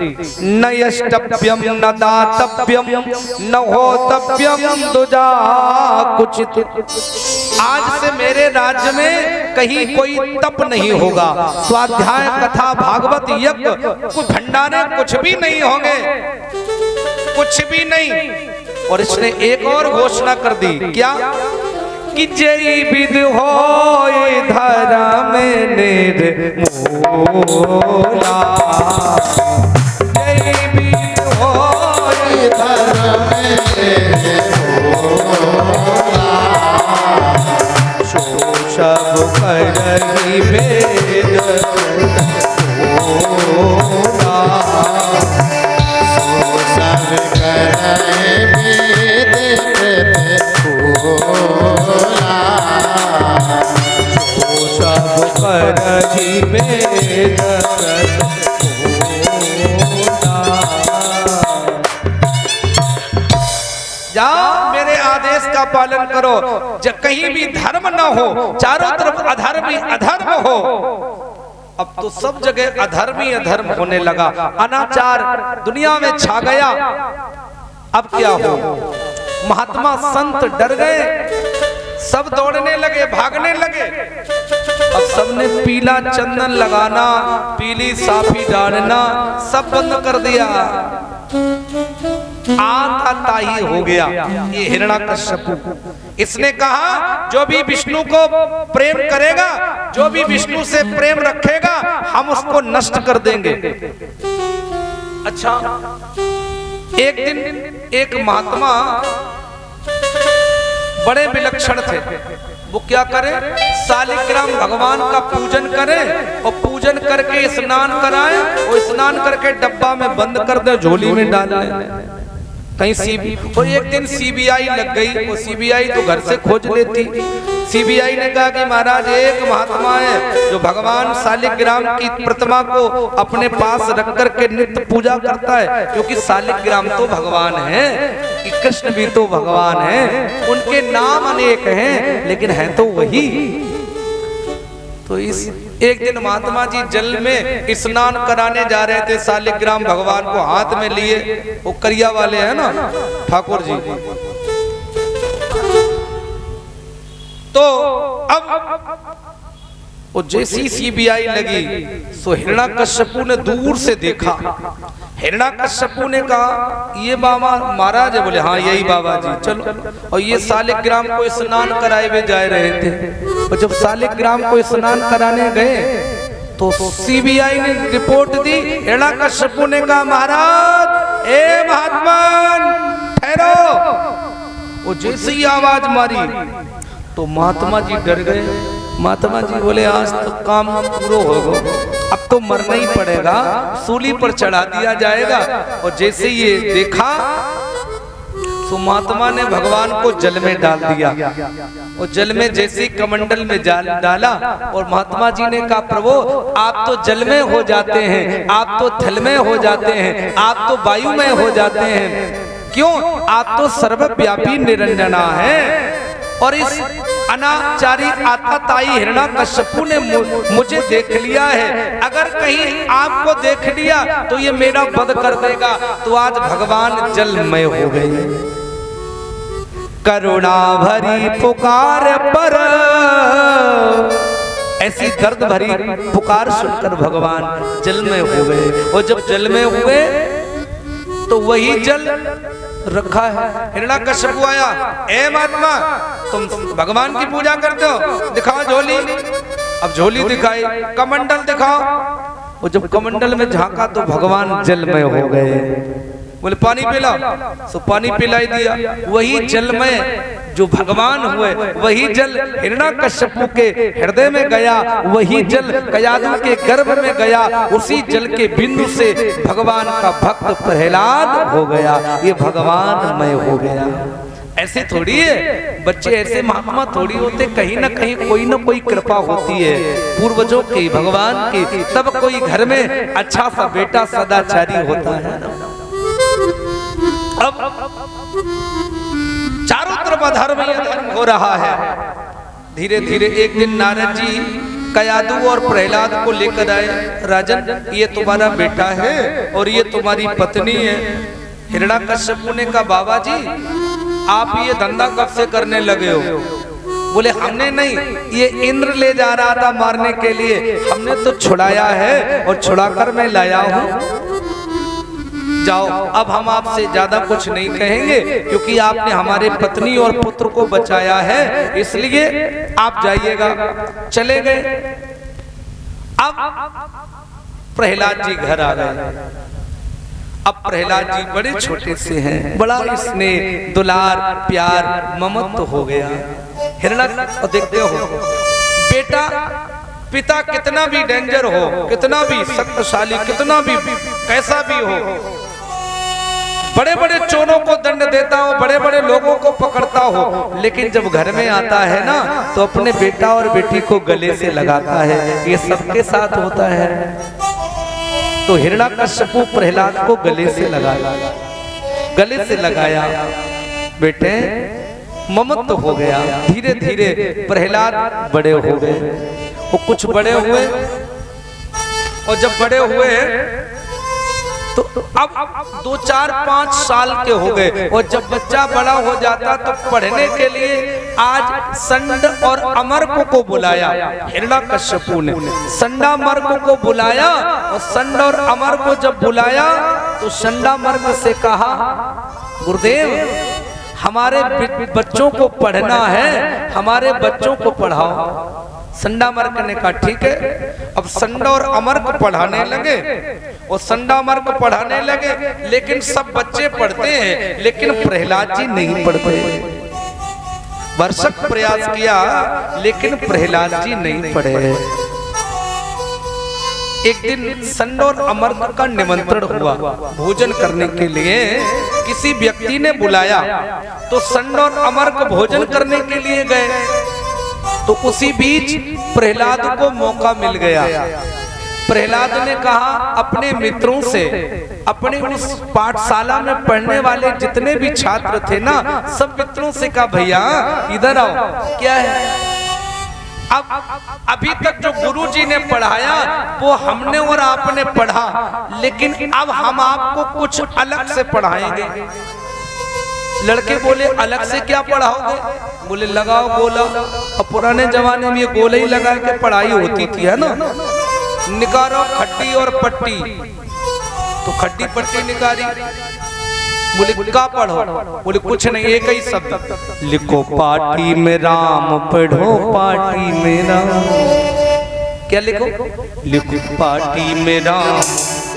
न यष्टव्यम न दातव्यम न होतव्यम दुजा कुचित। आज से मेरे राज्य में कहीं कोई तप नहीं होगा, स्वाध्याय कथा भागवत यज्ञ कुछ भंडारे कुछ भी नहीं होंगे, कुछ भी नहीं। और इसने एक और घोषणा कर दी, क्या? कि जय विद होय धर्म निर्मूला, जय विद होय धर्म निर्मूला, सो सब करहि वेद बोला, सो सब करहि वेद बोला, सब करहि वेद बोला। जाओ मेरे आदेश का पालन करो, जब कहीं भी धर्म न हो, चारों तरफ अधर्म ही अधर्म हो। अब तो सब जगह अधर्म ही अधर्म होने लगा, अनाचार दुनिया में छा गया। अब क्या हो, महात्मा संत डर गए, सब दौड़ने लगे, भागने लगे। अब सबने पीला चंदन लगाना, पीली साफी डालना सब बंद कर दिया। आताताई हो गया ये हिरण्याकश्यपु। इसने कहा जो भी विष्णु को प्रेम करेगा, जो भी विष्णु से प्रेम रखेगा, हम उसको नष्ट कर देंगे। अच्छा, एक दिन एक महात्मा बड़े विलक्षण थे, वो क्या करें, शालिग्राम भगवान का पूजन करें और पूजन करके स्नान कराएं और स्नान करके डब्बा में बंद कर दे, झोली में डाल लें कहीं और एक दिन सीबीआई लग गई, वो सीबीआई तो घर से खोज लेती। सीबीआई ने कहा कि महाराज एक महात्मा है जो भगवान शालिग्राम की प्रतिमा को अपने पास रख करके नित्य पूजा करता है, क्योंकि शालिग्राम तो भगवान है, कृष्ण भी तो भगवान है, उनके नाम अनेक हैं लेकिन है तो वही। तो इस एक दिन महात्मा जी जल में स्नान कराने जा रहे थे, शालिग्राम भगवान को हाथ में लिए, वो करिया वाले हैं ना ठाकुर जी। तो अब वो जैसी सीबीआई लगी, सो हिरण्याकश्यपु ने दूर से देखा। हिरण्याकश्यपु ने कहा ये बाबा महाराज है, बोले हाँ यही बाबा जी, चलो। और ये शालिग्राम को स्नान कराए हुए जा रहे थे, और जब शालिग्राम को स्नान कराने गए तो सीबीआई ने रिपोर्ट दी। हिरण्याकश्यपु ने कहा महाराज ए महात्मा ठहरो। वो जैसे ही आवाज मारी तो महात्मा जी डर गए। महात्मा जी बोले आज तो काम पूरा होगा, अब तो मरना ही पड़ेगा, सूली पर चढ़ा दिया जाएगा। और जैसे ये देखा तो महात्मा ने भगवान को जल में डाल दिया, और जल में जैसे ही कमंडल में डाला, और महात्मा जी ने कहा प्रभु आप तो जल में हो जाते हैं, आप तो थल में हो जाते हैं, आप तो वायु में हो जाते हैं, क्यों, आप तो सर्वव्यापी निरंजना है। और इस अनाचारी आताताई हिरण्याकश्यपु ने मुझे देख लिया है, अगर कहीं आपको देख लिया तो ये मेरा वध कर देगा। तो आज भगवान जलमय हो गए। करुणा भरी पुकार पर, ऐसी दर्द भरी पुकार सुनकर भगवान जलमय हो गए। और जब जलमय हुए तो वही जल रखा है। हिरण्याकश्यपु आया, ए महात्मा तुम भगवान की पूजा करते हो, दिखाओ झोली। अब झोली दिखाई, कमंडल दिखाओ। वो जब कमंडल में झांका तो भगवान जलमय हो गए। बोले पानी पिलाओ, सो पानी पिलाई दिया। वही जलमय जो भगवान हुए, वही जल हिरण्याकश्यपु के हृदय में गया, वही जल कयादु के गर्भ में गया, उसी जल के बिंदु से भगवान का भक्त प्रहलाद हो गया। ये भगवानमय हो गया। ऐसे थोड़ी है बच्चे, ऐसे महात्मा थोड़ी होते, कहीं ना कहीं कोई ना कोई कृपा होती है पूर्वजों की, भगवान की, तब कोई घर में अच्छा सा बेटा सदाचारी होता है। अब चारों तरफ अधर्म ही अधर्म हो रहा है। धीरे धीरे एक दिन नारद जी कयादु और प्रहलाद को लेकर आए, राजन ये तुम्हारा बेटा है और ये तुम्हारी पत्नी है। हिरण्याकश्यपु ने कहा बाबा जी आप ये धंधा कब से करने लगे हो? बोले हमने नहीं, ये इंद्र ले जा रहा था मारने के लिए, हमने तो छुड़ाया है और छुड़ाकर मैं लाया हूँ। जाओ, अब हम आपसे ज्यादा कुछ नहीं कहेंगे क्योंकि आपने हमारे पत्नी और पुत्र को बचाया है, इसलिए आप जाइएगा। चले गए। अब प्रहलाद जी घर आ गए। अब प्रहलाद जी बड़े छोटे से हैं, बड़ा स्नेह दुलार प्यार ममत्व हो गया। हिरण्य देखते हो बेटा, पिता कितना भी डेंजर हो, कितना भी शक्तिशाली, कितना भी कैसा भी हो, बड़े बड़े चोरों को दंड देता हो, बड़े बड़े लोगों को पकड़ता हो, लेकिन जब घर में आता है ना तो अपने बेटा और बेटी को गले से लगाता है। ये सबके साथ होता है। तो हिरण्याकश्यपु प्रहलाद को गले से लगाया, गले से लगाया। बेटे ममत्व हो गया। धीरे धीरे प्रहलाद बड़े हो गए, वो कुछ बड़े हुए, और जब बड़े हुए तो अब 2, 4, 5 साल के हो गए, और जब बच्चा बड़ा हो जाता तो पढ़ने के लिए आज संड और अमर्क को बुलाया। हिरण्यकश्यपु ने संडामर्क को बुलाया, और संड और अमर को जब बुलाया तो संडामर्क से कहा, गुरुदेव हमारे बच्चों को पढ़ना है, हमारे बच्चों को पढ़ाओ। संडामर्क ने कहा ठीक है। अब संड और अमर्क पढ़ाने लगे, और संडामर्क पढ़ाने लगे, लेकिन सब बच्चे पढ़ते हैं, लेकिन प्रहलाद जी नहीं पढ़ते। वर्षक प्रयास किया, लेकिन प्रहलाद जी नहीं पढ़े। एक दिन संड और अमर्क का निमंत्रण हुआ भोजन करने के लिए, किसी व्यक्ति ने बुलाया, तो संड और अमर्क भोजन करने के लिए गए। तो उसी बीच प्रहलाद को मौका मिल गया। प्रहलाद ने कहा अपने मित्रों से, अपने उस पाठशाला में पढ़ने वाले जितने भी छात्र थे ना, सब मित्रों से कहा भैया इधर आओ। क्या है, अब अभी तक जो गुरुजी ने पढ़ाया वो हमने और आपने पढ़ा, लेकिन अब हम आपको कुछ अलग से पढ़ाएंगे। लड़के बोले अलग से क्या पढ़ाओगे? बोले लगाओ गोला। अब पुराने जमाने में ये गोले ही लगा के पढ़ाई होती थी, है ना। निकालो खट्टी और पट्टी, तो खट्टी पट्टी निकाली। बोले क्या पढ़ो? बोले कुछ नहीं, एक ही शब्द लिखो, पाटी में राम पढ़ो, पाटी में राम। क्या लिखो? लिखो पाटी में राम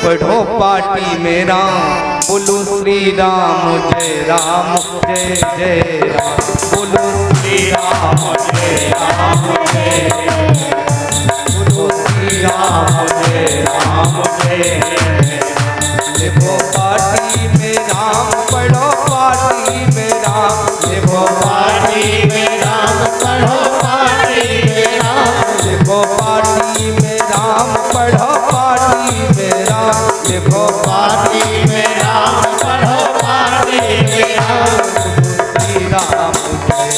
पढ़ो, पाटी में राम। बोलो श्री राम जय राम जय जय राम। बोलो श्री राम जय राम जय। बोलो श्री राम जय राम जय। लिखो पाटी में राम पढ़ो, पाटी में राम। लिखो पाटी में राम पढ़ो, पाटी में राम। लिखो पाटी में राम पढ़ो, पाटी में राम। लिखो पाटी में राम पढ़ो, पाटी में राम। श्री राम जय राम जय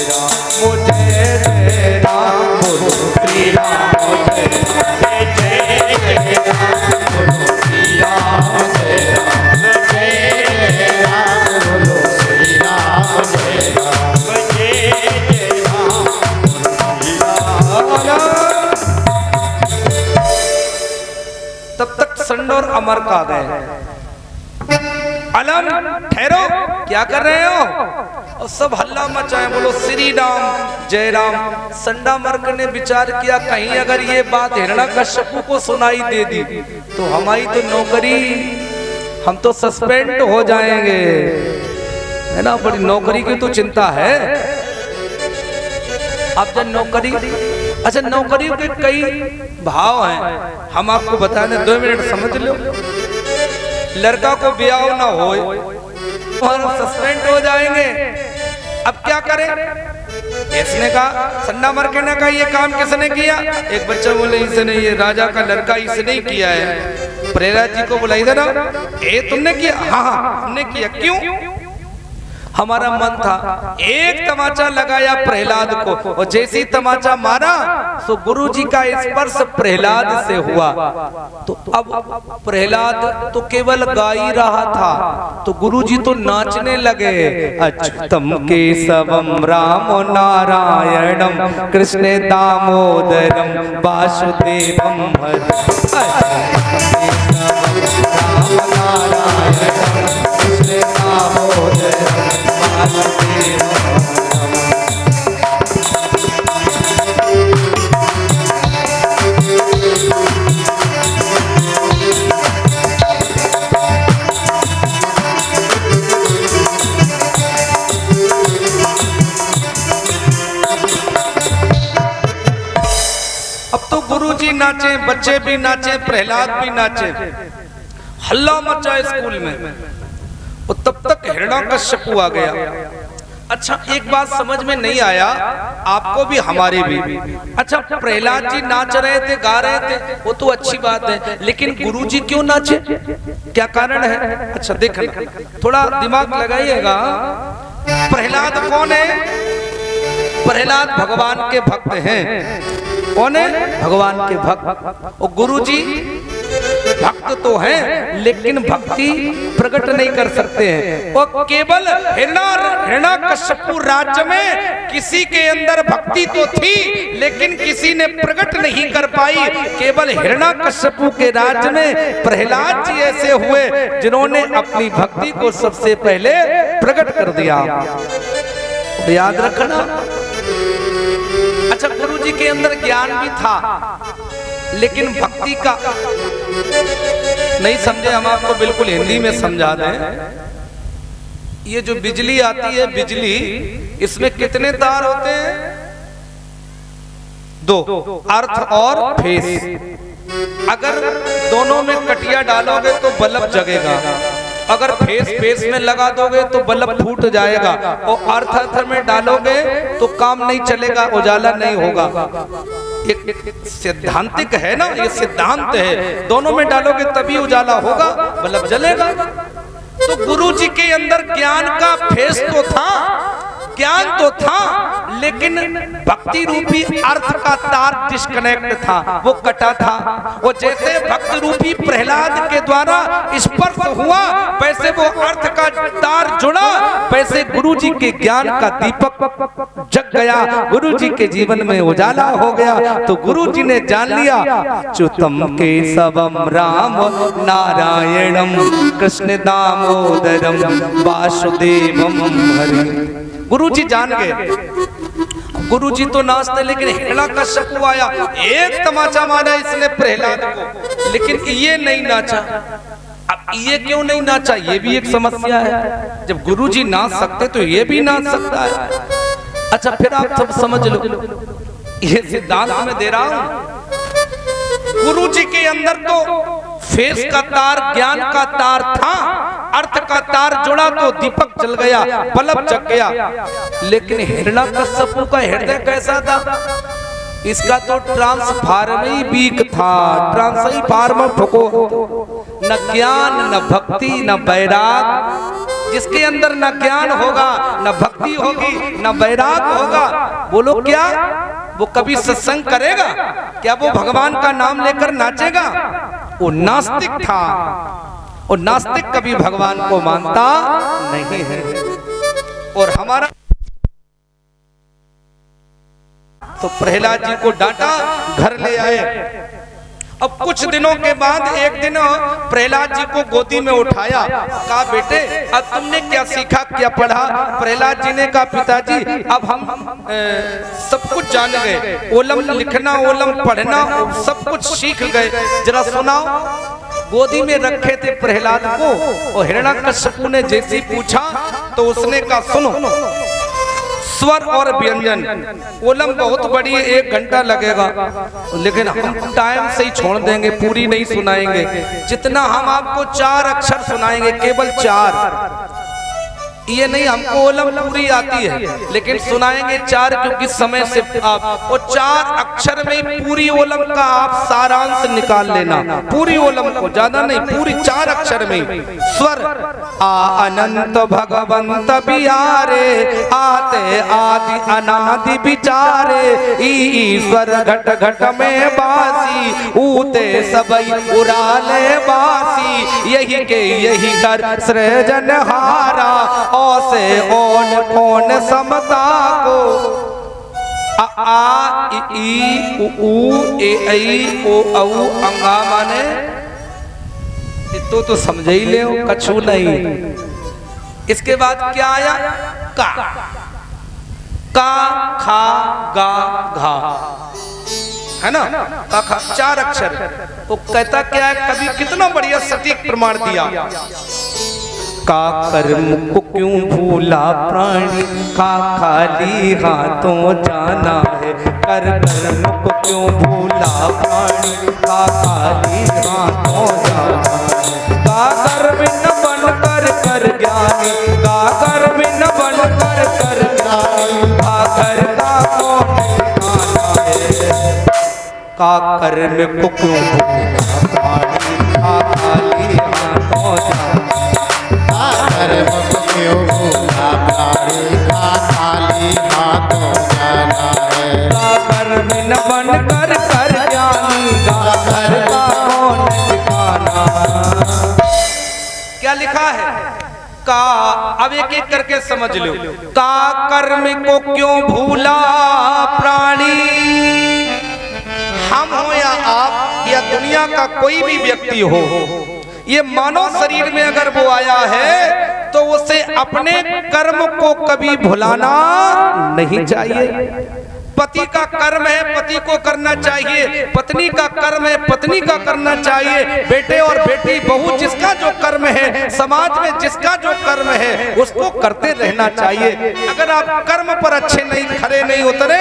जय राम। बोलो श्री राम जय जय राम। बोलो श्री राम जय राम जय राम। बोलो श्री राम जय राम जय राम। तब तक संड और अमर्क आ गए। अलम ठहरो, क्या कर रहे हो? और सब हल्ला मचाए, बोलो श्री राम जय राम। संडामर्क ने विचार किया कहीं अगर ये बात हिरण्यकश्यपु को सुनाई दे दी तो हमारी तो नौकरी, हम तो सस्पेंड हो जाएंगे, है ना। बड़ी नौकरी की तो चिंता है। अब जब नौकरी, अच्छा नौकरी के कई भाव हैं, हम आपको बता दें, 2 मिनट समझ लो। लड़का को ब्याह ना हो और सस्पेंड हो जाएंगे। अब क्या करें? इसने कहा, संडामर्क ने कहा ये काम किसने किया? एक बच्चा बोले इसने, ये राजा का लड़का इसने ही किया है। प्रहलाद जी को बुलाई देना, ए तुमने किया? हाँ हाँ हमने किया। क्यों? हमारा मन था। एक तमाचा लगाया प्रहलाद को, और जैसे ही तमाचा मारा तो गुरुजी का स्पर्श प्रहलाद से हुआ। तो अब प्रहलाद तो केवल गा ही रहा था, तो गुरुजी तो नाचने लगे। अच्युतम केशवम राम नारायणम कृष्ण दामोदरम वासुदेवम भज। अब तो गुरुजी नाचे, बच्चे भी नाचे, प्रहलाद भी नाचे, हल्ला मचा स्कूल में। और तब तक हिरण्यकश्यपु आ गया। अच्छा एक बात समझ में नहीं आया, आपको भी हमारे भी। अच्छा प्रहलाद जी नाच रहे थे, गा रहे थे, वो तो अच्छी बात है, लेकिन गुरुजी क्यों नाचे? क्या कारण है? अच्छा देखना, थोड़ा दिमाग लगाइएगा। प्रहलाद कौन है? प्रहलाद भगवान के भक्त हैं। कौन है? भगवान के भक्त। और गुरुजी भक्त तो हैं लेकिन भक्ति प्रकट नहीं कर सकते हैं। और केवल हिरण्यकश्यपु राज्य में किसी के अंदर भक्ति तो थी लेकिन किसी ने प्रकट नहीं कर पाई। केवल हिरण्यकश्यपु के राज्य में प्रहलाद जी ऐसे हुए जिन्होंने अपनी भक्ति को सबसे पहले प्रकट कर दिया। याद रखना। अच्छा, गुरु जी के अंदर ज्ञान भी था लेकिन भक्ति का नहीं समझे। हम आपको बिल्कुल हिंदी में समझा दें। ये जो बिजली आती है, बिजली, इसमें कितने तार होते हैं? 2, अर्थ और फेस। अगर दोनों में कटिया डालोगे तो बल्ब जगेगा, अगर फेस में लगा दोगे तो बल्ब फूट जाएगा, और अर्थ में डालोगे तो काम नहीं चलेगा, उजाला नहीं होगा। एक सिद्धांतिक है ना, ये सिद्धांत है। दोनों में डालोगे तभी उजाला होगा, बल्ब जलेगा। तो गुरु जी के अंदर ज्ञान का फेस तो था, ज्ञान तो था, लेकिन भक्ति रूपी अर्थ का तार डिस्कनेक्ट था, वो कटा था। वो जैसे भक्ति रूपी प्रहलाद के द्वारा स्पर्श हुआ वैसे वो अर्थ का तार जुड़ा, वैसे गुरु जी के ज्ञान का दीपक जग गया, गुरु जी के जीवन में उजाला हो गया। तो गुरु जी ने जान लिया, च्युतम केशवम राम नारायणम कृष्ण दामोदरम वासुदेवम हरि। गुरुजी जान गए। गुरुजी तो नाचते, लेकिन हिरण्यकश्यपु आया, एक तमाचा मारा इसने प्रहलाद को, लेकिन ये नहीं नाचा। अब ये क्यों नहीं नाचा, ये भी एक समस्या है। जब गुरुजी नाच सकते तो ये भी नाच सकता है। अच्छा, फिर आप सब समझ लो, ये सिद्धांत में दे रहा हूं। गुरुजी के अंदर तो फेस का तार, ज्ञान का तार था, अर्थ का तार जुड़ा तो दीपक जल गया, बल्ब जग गया। लेकिन हिरण्यकश्यपु का हृदय कैसा था? इसका तो ट्रांसफार्मर ही वीक था। ट्रांसफार्मर ठोको, न ज्ञान न भक्ति न वैराग। जिसके अंदर न ज्ञान होगा, न भक्ति होगी, न वैराग होगा, बोलो क्या वो कभी सत्संग करेगा? क्या वो भगवान का नाम लेकर नाचेगा? वो नास्तिक था, और नास्तिक कभी भगवान को मानता नहीं है। और हमारा तो प्रहलाद जी को डांटा, घर ले आए। अब कुछ दिनों के बाद एक दिन प्रहलाद जी को गोदी में उठाया, कहा बेटे अब तुमने क्या सीखा, क्या पढ़ा? प्रहलाद जी ने कहा पिताजी अब हम सब कुछ जान गए, ओलम लिखना ओलम पढ़ना सब कुछ सीख गए, जरा सुनाओ। गोदी में रखे थे प्रहलाद को, और हिरण्यकश्यपु ने जैसे पूछा तो उसने कहा सुनो, स्वर और व्यंजन, ओलम बहुत बड़ी है, 1 घंटा लगेगा, लेकिन हम टाइम से ही छोड़ देंगे, पूरी नहीं सुनाएंगे। जितना हम आपको 4 अक्षर सुनाएंगे, केवल 4। ये नहीं हमको ओलम पूरी आती है, लेकिन सुनाएंगे 4, क्योंकि समय से आप, और 4 अक्षर में पूरी ओलम का आप सारांश निकाल लेना। पूरी ओलम को, ज्यादा नहीं, पूरी 4 अक्षर में। स्वर अनंत भगवंत बिहारे, आते आदि अनादि विचारे, ईश्वर घट घट में बासी, ऊते सबई उड़ाले बासी, यही के यही कर सृजन हारा, से ओन कौन समता को। आ ई उ ए ऐ ओ औ अंगा माने तो समझ ही ले, कछु नहीं। इसके बाद क्या आया? का खा गा घा, है ना? का खा 4 अक्षर। वो कहता क्या है कभी, कितना बढ़िया सटीक प्रमाण दिया। का कर्म को क्यों भूला प्राणी, का खाली हाथों जाना है। कर कर्म को क्यों भूला प्राणी, का खाली हाथों जाना है। का कर्म न बन कर ज्ञानी, का कर्म न बन कर ज्ञानी, का कर का कौन ठिकाना है। का कर्म को क्यों भूला प्राणी, का खाली हाथों जाना। कर्म को क्यों भूला प्राणी, का खाली हाथों जाना। लिखा है का, अब एक एक करके समझ लो। का कर्म को क्यों भूला प्राणी, हम हो या आप या दुनिया का कोई भी व्यक्ति हो, ये मानव शरीर में अगर वो आया है तो उसे अपने कर्म को कभी भुलाना नहीं चाहिए। पति का कर्म है पति को करना चाहिए, पत्नी का कर्म है पत्नी का करना चाहिए, बेटे और बेटी बहू जिसका जो कर्म है, समाज में जिसका जो कर्म है उसको करते रहना चाहिए। अगर आप कर्म पर अच्छे नहीं खरे नहीं उतरे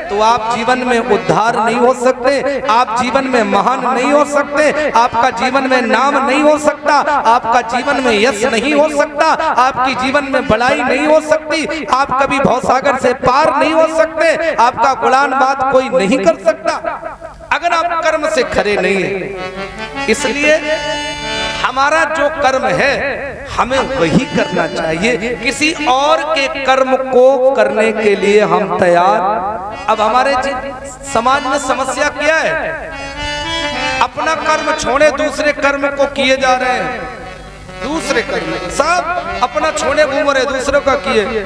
तो आप जीवन में उद्धार नहीं हो सकते, आप जीवन में महान नहीं हो सकते, आपका जीवन में नाम नहीं हो सकता, आपका जीवन में यश नहीं हो सकता, आपकी जीवन में बड़ाई नहीं हो सकती, आप कभी भवसागर से पार नहीं हो सकते, आपका गुलान बात कोई नहीं कर सकता अगर आप कर्म से खरे नहीं है। इसलिए हमारा जो कर्म है हमें वही करना चाहिए, किसी और के कर्म को करने के लिए हम तैयार। अब हमारे समाज में समस्या क्या है, अपना कर्म छोड़े दूसरे कर्म को किए जा रहे हैं, दूसरे कर्म सब अपना छोड़े घूम रहे दूसरों का किए।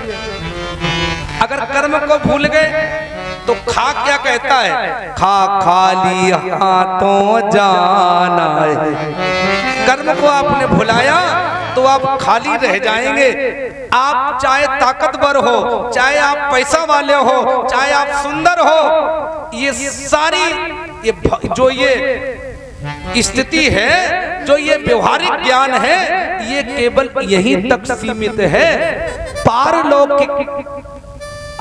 अगर कर्म को भूल गए तो खा क्या कहता है, खा खाली हाथों जाना है। कर्म को आपने भुलाया तो आप खाली रह जाएंगे। आप चाहे ताकतवर हो, चाहे आप पैसा वाले हो, चाहे आप सुंदर हो, ये सारी जो ये स्थिति है, जो ये व्यवहारिक ज्ञान है, ये केवल यहीं तक सीमित है। पारलौकिक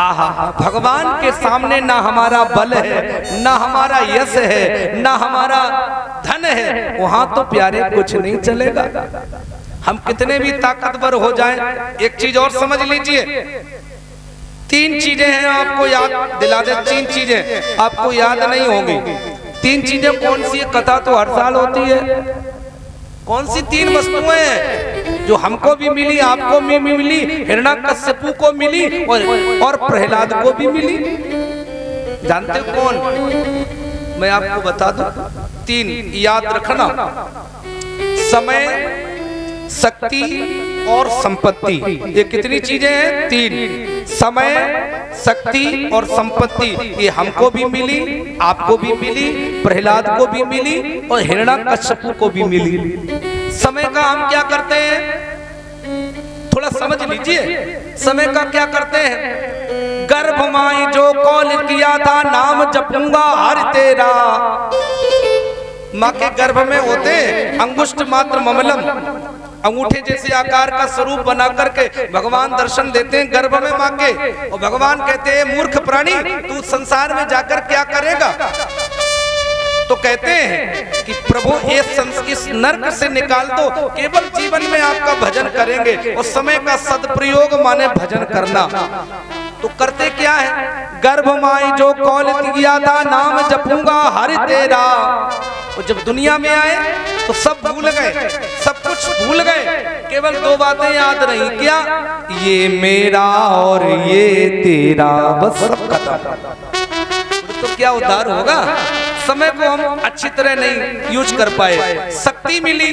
आहा भगवान के सामने ना हमारा बल है, ना हमारा यश है, ना हमारा धन है, वहां तो प्यारे कुछ नहीं चलेगा। हम कितने भी ताकतवर हो जाएं, एक चीज और समझ लीजिए, तीन चीजें हैं आपको याद दिला दे, तीन चीजें आपको याद नहीं होंगी। तीन चीजें कौन सी है, कथा तो हर साल होती है, कौन सी तीन वस्तुएं हैं जो हमको भी मिली, आपको भी मिली, हिरण्यकश्यपु को मिली और प्रहलाद को भी मिली। जानते हो कौन? मैं आपको बता दूं, तीन याद रखना, समय, शक्ति और संपत्ति। ये कितनी चीजें हैं? तीन, समय, शक्ति और संपत्ति। ये हमको भी मिली, आपको भी मिली, प्रहलाद को भी मिली और हिरण्यकश्यपु को भी मिली। समय का हम क्या करते हैं, थोड़ा समझ लीजिए, समय का क्या करते हैं? गर्भ माई जो कौल किया था, नाम जपूंगा हर तेरा। माँ के गर्भ में होते अंगुष्ठ मात्र ममलम, अंगूठे जैसे आकार का स्वरूप बना करके भगवान दर्शन देते हैं गर्भ में माँ के, और भगवान कहते हैं मूर्ख प्राणी तू संसार में जाकर क्या करेगा? तो कहते हैं कि प्रभु इस नर्क से निकाल दो, केवल जीवन में आपका भजन करेंगे। और समय का सदप्रयोग माने भजन करना। तो करते क्या है? गर्भ माई जो कौल किया था, नाम जपूंगा हर तेरा। और जब दुनिया में आए तो सब भूल गए, सब कुछ भूल गए, केवल दो बातें याद रही, क्या? ये मेरा और ये तेरा, बस सब खत्म। तो क्या उद्धार होगा? समय को हम अच्छी तरह नहीं यूज कर पाए। शक्ति मिली,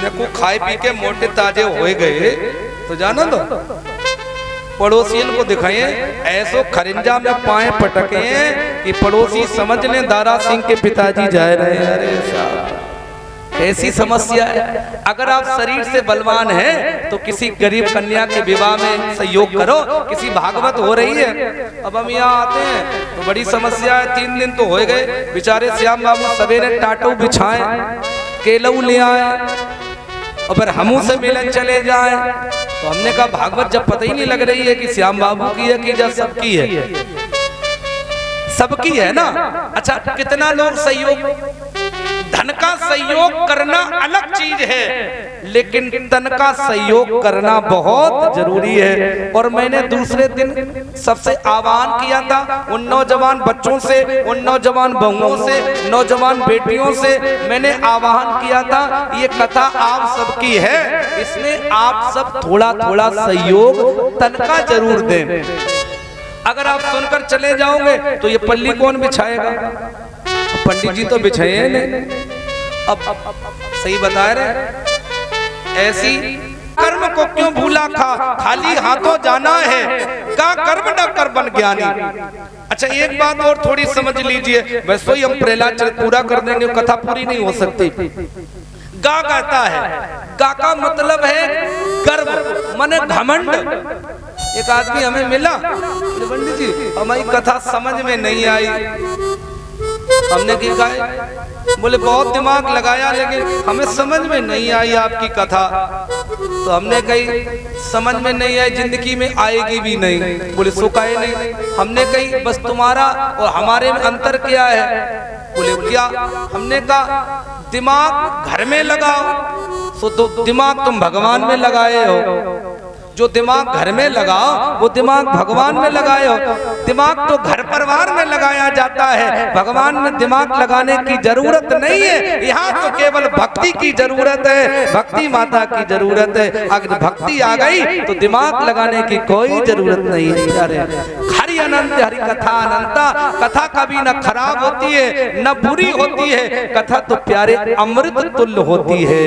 देखो खाए पी के मोटे ताजे हो गए तो जाना दो, पड़ोसियों को दिखाएं ऐसो खरिंजा में पाए पटके कि पड़ोसी समझ लें दारा सिंह के पिताजी जा रहे हैं। अरे साहब ऐसी समस्या है। अगर आप शरीर से बलवान हैं तो किसी गरीब कन्या के विवाह में सहयोग करो। किसी भागवत हो रही है, अब हम यहाँ आते हैं तो बड़ी समस्या है। 3 दिन तो हो गए, बेचारे श्याम बाबू सवेरे टाटू बिछाए, केलऊ ले आए और फिर हमू से मिलन चले जाए। तो हमने कहा भागवत जब पता ही नहीं लग रही है कि श्याम बाबू की है कि जब सबकी है, सबकी है ना। अच्छा कितना लोग सहयोग, धन का सहयोग करना अलग चीज है, लेकिन तन का सहयोग करना बहुत जरूरी है। और मैंने दूसरे दिन सबसे आह्वान किया था, उन नौजवान बच्चों से, उन नौजवान बहुओं से, नौजवान बेटियों से मैंने आह्वान किया था, ये कथा आप सबकी है, इसमें आप सब थोड़ा थोड़ा सहयोग तन का जरूर दें। अगर आप सुनकर चले जाओगे तो ये पल्ली कौन बिछाएगा? पंडित जी तो बिछाए नहीं। अब सही बता रहे। ऐसी कर्म को क्यों भूला खाली हाथों जाना है, का कर्म न कर बन ज्ञानी। अच्छा एक बात और थोड़ी समझ लीजिए, वैसे ही हम प्रहलाद चरित पूरा कर देंगे, कथा पूरी नहीं हो सकती। गा कहता है, गा का मतलब है गर्व माने घमंड। एक आदमी हमें मिला, पंडित जी हमारी कथा समझ में नहीं आई। हमने की कहा, बोले बहुत दिमाग लगाया लेकिन हमें समझ में नहीं आई आपकी कथा। तो हमने कही समझ में नहीं आई, जिंदगी में आएगी भी नहीं। बोले सुखाए नहीं। हमने कही बस तुम्हारा और हमारे में अंतर क्या है? बोले क्या? हमने कहा दिमाग घर में लगाओ, तो दिमाग तुम भगवान में लगाए हो। जो दिमाग घर में लगाओ वो दिमाग भगवान में लगाए हो। दिमाग तो घर परिवार में लगाया जाता है, भगवान में दिमाग लगाने की जरूरत नहीं है। यहाँ तो केवल भक्ति की जरूरत है, भक्ति माता की जरूरत है। अगर भक्ति आ गई तो दिमाग लगाने की कोई जरूरत नहीं है। अरे हरि अनंत हरि कथा अनंता, कथा कभी न खराब होती है न बुरी होती है। कथा तो प्यारे अमृत तुल्य होती है,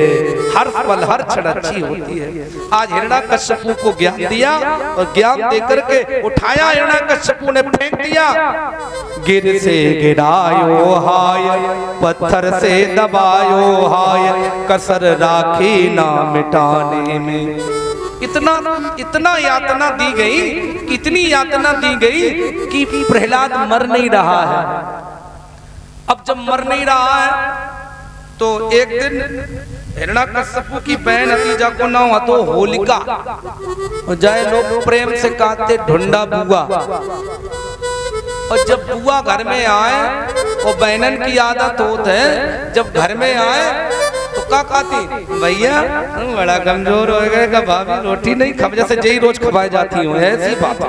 हर पल हर क्षण अच्छी होती है। आज हिरण्याकश्यप को ज्ञान दिया और ज्ञान देकर के उठाया, हिरण्याकश्यप ने फेंक दिया। गिर से गिरायो हाय, पत्थर से दबायो हाय, कसर राखी ना मिटाने में। इतना यातना दी गई, इतनी यातना दी गई कि प्रहलाद मर नहीं रहा है। अब जब मर नहीं रहा है तो एक दिन हिरण्याकश्यप की बहन अतीजा को नाम हतो होलिका, जाए लोग प्रेम से कहते ढूंढा बुआ। और जब बुआ घर में आए, और बहनन की आदत होत है जब घर में आए तो क्या कहती, भैया बड़ा कमजोर हो गए का, भाभी रोटी नहीं खा, जैसे जई रोज खवाई जाती हूँ, ऐसी बात।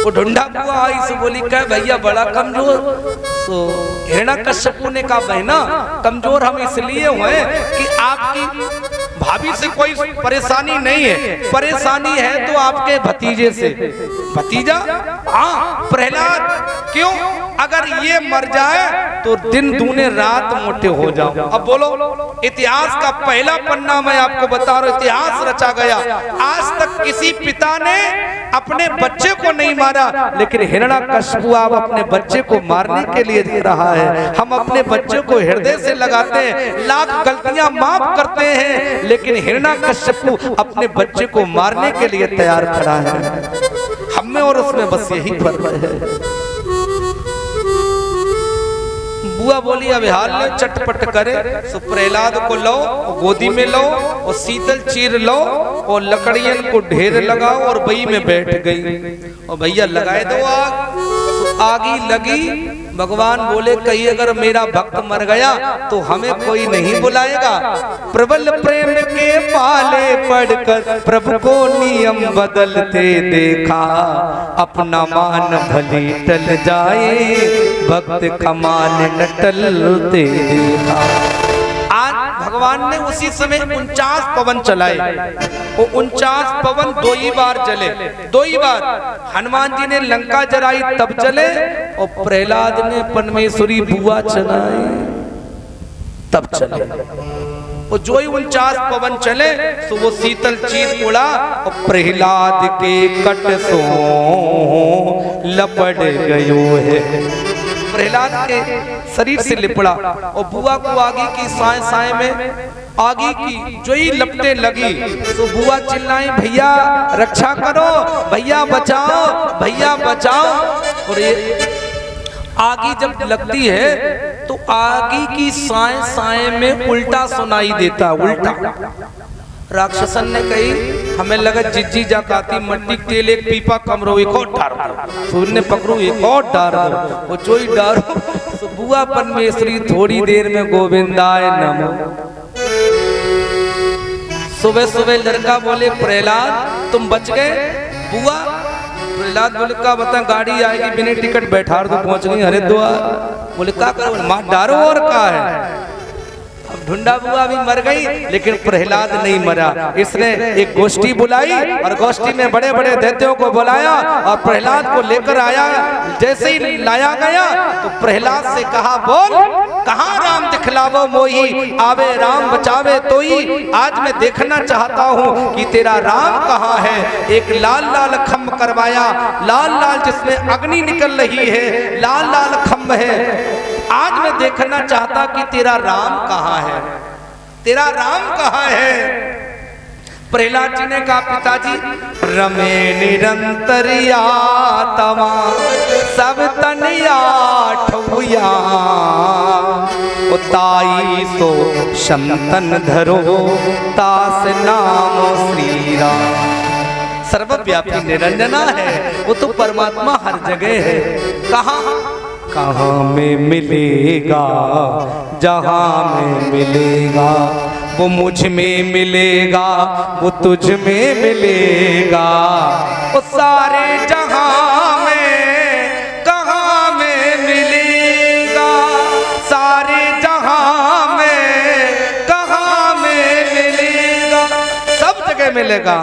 वो ढूंढा बुआ आई से बोली क्या भैया बड़ा कमजोर। तो हिरण्याकश्यप ने कहा बहना कमजोर हम इसलिए हुए कि आपकी भाभी से कोई परेशानी नहीं है, परेशानी है तो आपके भतीजे से। भतीजा? हाँ प्रहलाद। क्यों? अगर ये मर जाए तो दिन दूने रात मोटे हो जाओ। अब बोलो, इतिहास का पहला पन्ना मैं आपको बता रहा हूं, इतिहास रचा गया। आज तक किसी पिता ने अपने बच्चे को नहीं मारा, लेकिन हिरण्याकश्यप अब अपने बच्चे को मारने के लिए दे रहा है। हम अपने बच्चे को हृदय से लगाते हैं, लाख गलतियां माफ करते हैं, लेकिन हिरण्याकश्यप अपने बच्चे को मारने के लिए तैयार खड़ा है। हमें और उसमें बस यही फर्क है। बुआ बोली अब हाल ले चटपट करे, सो प्रहलाद को लो और गोदी में लो और शीतल चीर लो और लकड़ियन को ढेर लगाओ और बई में बैठ गई। और भैया लगाए दो आग, तो आगी लगी। भगवान बोले कहीं अगर मेरा भक्त मर गया तो हमें कोई नहीं बुलाएगा। प्रबल प्रेम के पाले पड़कर प्रभु को नियम बदलते देखा, अपना मान भले टल जाए भक्त कमान न टलते देखा। आज भगवान ने उसी समय 49 पवन चलाए, वो 49 पवन 2 ही बार चले, 2 ही बार। हनुमान जी ने लंका जराई तब चले, और प्रहलाद ने परमेश्वरी बुआ चलाई तब चले। वो जो ही 49 पवन चले तो वो शीतल चीर उड़ा और प्रहलाद के कट सो लपट गयो है। प्रहलाद के शरीर से लिपड़ा और बुआ को आगे की साए साए में आगे की जो ही लपटे लगी तो बुआ चिल्लाई भैया रक्षा करो, भैया बचाओ, भैया बचाओ। और ये आगी जब लगती है तो आगी की साए साए में उल्टा सुनाई देता, उल्टा। राक्षसन ने कही हमें लगा जिज्जी जाती मट्टी तेल एक पीपा कमरो एक और डार दो, सूर्य ने पकड़ू एक और डार दो, वो जो ही डारो तो बुआ परमेश्वरी थोड़ी देर में गोविंदाय नमो। सुबह सुबह लड़का बोले प्रहलाद तुम बच गए। बुआ प्रहलाद बोले का बता गाड़ी आएगी बिना टिकट बैठा दो, पहुंच गई हरिद्वार। बोले का करो, मां डारो और का है। अब ढूंढा बुआ भी मर गई लेकिन प्रहलाद नहीं मरा। इसने एक गोष्ठी बुलाई और गोष्ठी में बड़े बड़े दैत्यों को बुलाया और प्रहलाद को लेकर आया। जैसे ही लाया गया तो प्रहलाद से कहा, बोल कहाँ राम दिखलावो मोही, आवे राम बचावे तोई। आज मैं देखना चाहता हूँ कि तेरा राम कहाँ है। एक लाल लाल खम्भ करवाया, लाल लाल जिसमें अग्नि निकल रही है, लाल लाल खम्भ है। आज मैं देखना चाहता कि तेरा राम कहाँ है, तेरा राम कहाँ है। प्रहलाद जी ने कहा, पिताजी रमे निरंतर यातवा सब तनिया ठुया, ताई सो शंतन धरो तास नाम श्री राम। सर्वव्यापी निरंजना है, वो तो परमात्मा हर जगह है। कहाँ में मिलेगा, जहाँ में मिलेगा, वो मुझ में मिलेगा, वो तुझ में मिलेगा। वो सारे जहाँ में कहाँ में मिलेगा, सारे जहाँ में कहाँ में मिलेगा, सब जगह मिलेगा।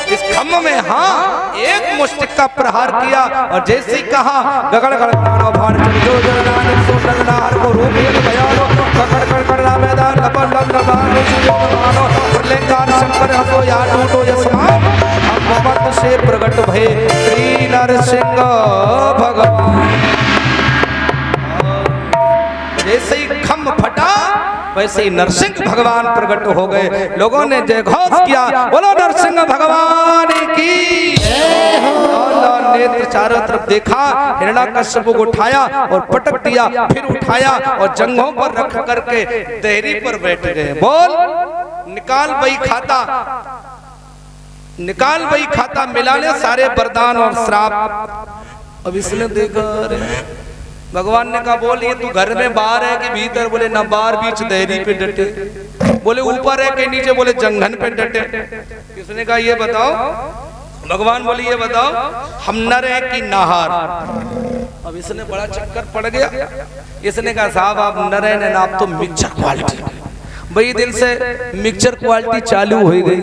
इस खम्भ में हाँ एक मुष्टिक का प्रहार किया और जैसे ही कहा, गगड़ गड़ तानो भार जो जनाने सो लगनार को रूप ये भयालो, गगड़ गड़ गड़ मैदान लपन लग लबानो सुनो लेंगार शंकर हसो या टूटो यस्मान। हम मोहब्बत से प्रकट भय श्री नरसिंह भगवान। जैसे ही खम्भ फटा वैसे ही नरसिंह भगवान प्रकट हो गए। लोगों ने जय घोष किया, बोलो नरसिंह भगवान की। नेत्र चारों तरफ देखा, हिरण्याकश्यप को उठाया और पटक दिया, फिर उठाया और जंघों पर रख करके देहरी पर बैठ गए। बोल निकाल वही खाता, निकाल वही खाता, मिला ले सारे वरदान और श्राप। अब इसने देखा, भगवान ने कहा, बोल ये तू घर में बाहर है कि भीतर? बोले ना बाहर, बीच देहरी पे डटे। बोले ऊपर है कि नीचे? बोले जंघन पे डटे। किसने कहा ये बताओ? भगवान बोले ये बताओ हम नर है कि नाहार? अब इसने बड़ा चक्कर पड़ गया। इसने कहा साहब आप नर है ना, आप तो मिक्सचर क्वालिटी। वही दिन से मिक्सचर क्वालिटी चालू हो गई,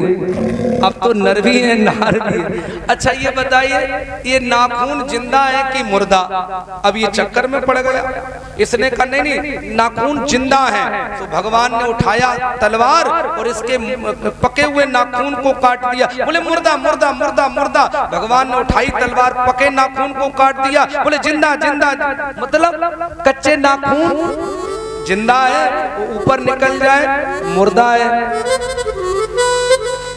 अब तो नर भी है नार भी है। अच्छा ये बताइए ये नाखून जिंदा है कि मुर्दा? अब ये चक्कर में पड़ गया। इसने कहा नहीं नहीं नाखून जिंदा है। तो भगवान ने उठाया तलवार और इसके पके हुए नाखून को काट दिया। बोले मुर्दा मुर्दा मुर्दा मुर्दा। भगवान ने उठाई तलवार, पके नाखून को काट दिया। बोले जिंदा जिंदा, मतलब कच्चे नाखून जिंदा है, वो ऊपर निकल जाए मुर्दा है।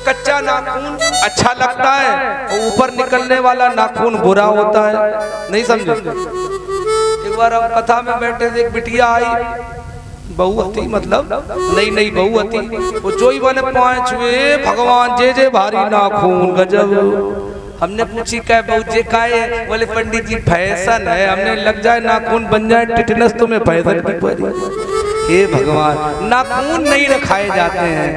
कच्चा नाखून अच्छा लगता है, वो ऊपर निकलने वाला नाखून बुरा होता है। नहीं समझे? एक बार हम कथा में बैठे थे, एक बिटिया आई, बहू थी, मतलब नई नई बहू थी। वो चोई बने पाए छुए, भगवान जे जे भारी नाखून गजब। हमने पूछी क्या बहू जे काहे? बोले पंडित जी फैशन है, हमने लग जाए नाखून बन जाए टिटनस तो में फैशन की पड़ी। हे भगवान नाखून नहीं रखाए जाते हैं,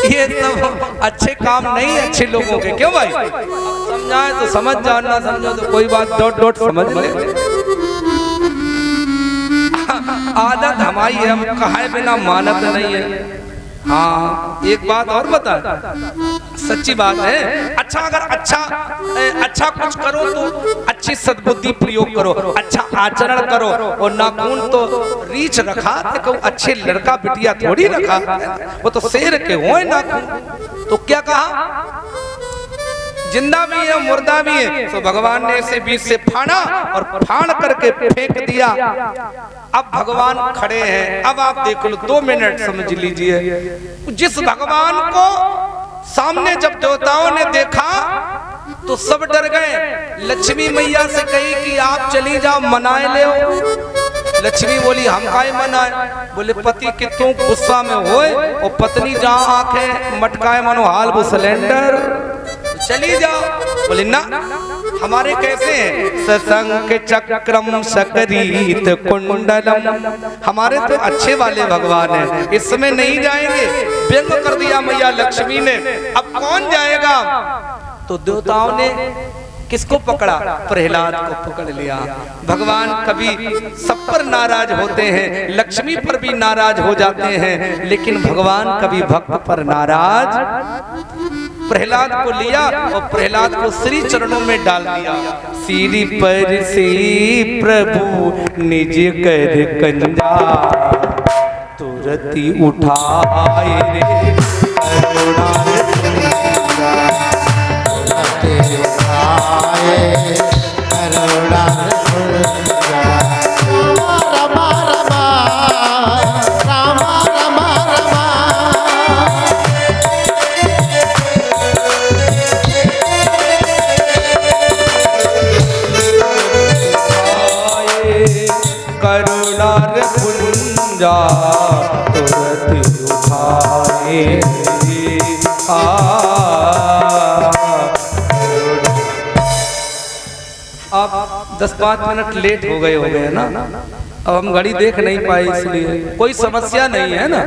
ये सब अच्छे काम नहीं अच्छे लोगों के। क्यों भाई? समझाए तो समझ जाओ, ना समझो तो कोई बात डॉट डॉट समझ ले। आदत हमारी है, हम कहे बिना मानत नहीं है। हाँ एक बात और बता, सच्ची बात है। अच्छा अगर अच्छा कुछ करो तो अच्छी सद्बुद्धि प्रयोग करो, अच्छा आचरण करो। और नाखून तो रीछ रखा तो अच्छे लड़का बिटिया थोड़ी रखा, वो तो शेर के हो नाखून। तो क्या कहा? जिंदा भी है मुर्दा भी है। तो भगवान ने इसे बीच से फाड़ा और फाड़ करके फेंक दिया। अब भगवान खड़े हैं। अब आप देख लो 2 मिनट समझ लीजिए। जिस भगवान को सामने जब देवताओं ने देखा तो सब डर गए। लक्ष्मी मैया से कही कि आप चली जाओ मनाए ले। लक्ष्मी बोली हम काहे मनाए? बोले पति कितों गुस्सा में होए और पत्नी जहाँ आंखें मटकाए मानो हाल वो सिलेंडर, चली जाओ। बोले ना हमारे कैसे हैं? सशंक चक्रम सकरीत कुंडलम, हमारे तो अच्छे वाले भगवान हैं, इसमें नहीं जाएंगे। व्यंग कर दिया मैया लक्ष्मी ने। अब कौन जाएगा? तो देवताओं ने किसको पकड़ा? प्रहलाद को पकड़ लिया। भगवान कभी सब पर नाराज होते हैं, लक्ष्मी पर भी नाराज हो जाते हैं, लेकिन भगवान कभी भक्त पर नाराज। प्रहलाद को लिया और प्रहलाद को श्री चरणों में डाल दिया। सिर पर से प्रभु निज कर कंजा, तुरती उठाए रे करुणा रमा रमा रामा रमा रमा करुणा पुंजा तुरती उठाए आप 10-5 मिनट लेट हो गए ना। अब हम घड़ी देख नहीं पाए, इसलिए कोई समस्या नहीं है ना।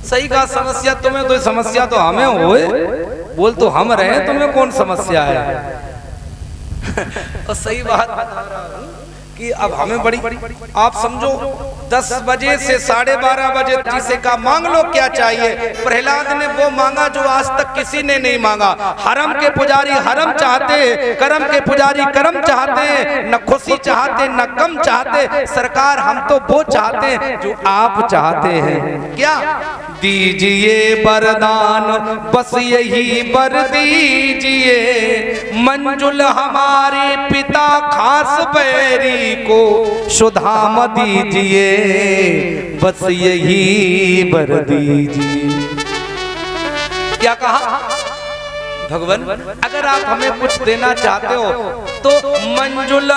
सही कहा, समस्या तुम्हें तो समस्या तो हमें होए, बोल तो हम रहे, तुम्हें कौन समस्या है। और सही बात बता रहा हूं कि अब हमें बड़ी आप समझो 10 बजे से 12:30 बजे जिसे का मांग लो क्या चाहिए। प्रहलाद ने वो मांगा जो आज तक किसी ने नहीं मांगा। हरम के पुजारी हरम चाहते, करम के पुजारी करम चाहते, न खुशी चाहते न गम चाहते। सरकार हम तो वो चाहते हैं जो आप चाहते हैं। क्या? दीजिए वरदान, बस यही वर दीजिए, मंजुल हमारे पिता खास बैरी को सुधाम दीजिए, बस यही वर दीजिए। क्या कहा भगवान? अगर आप हमें कुछ देना चाहते हो तो मंजुल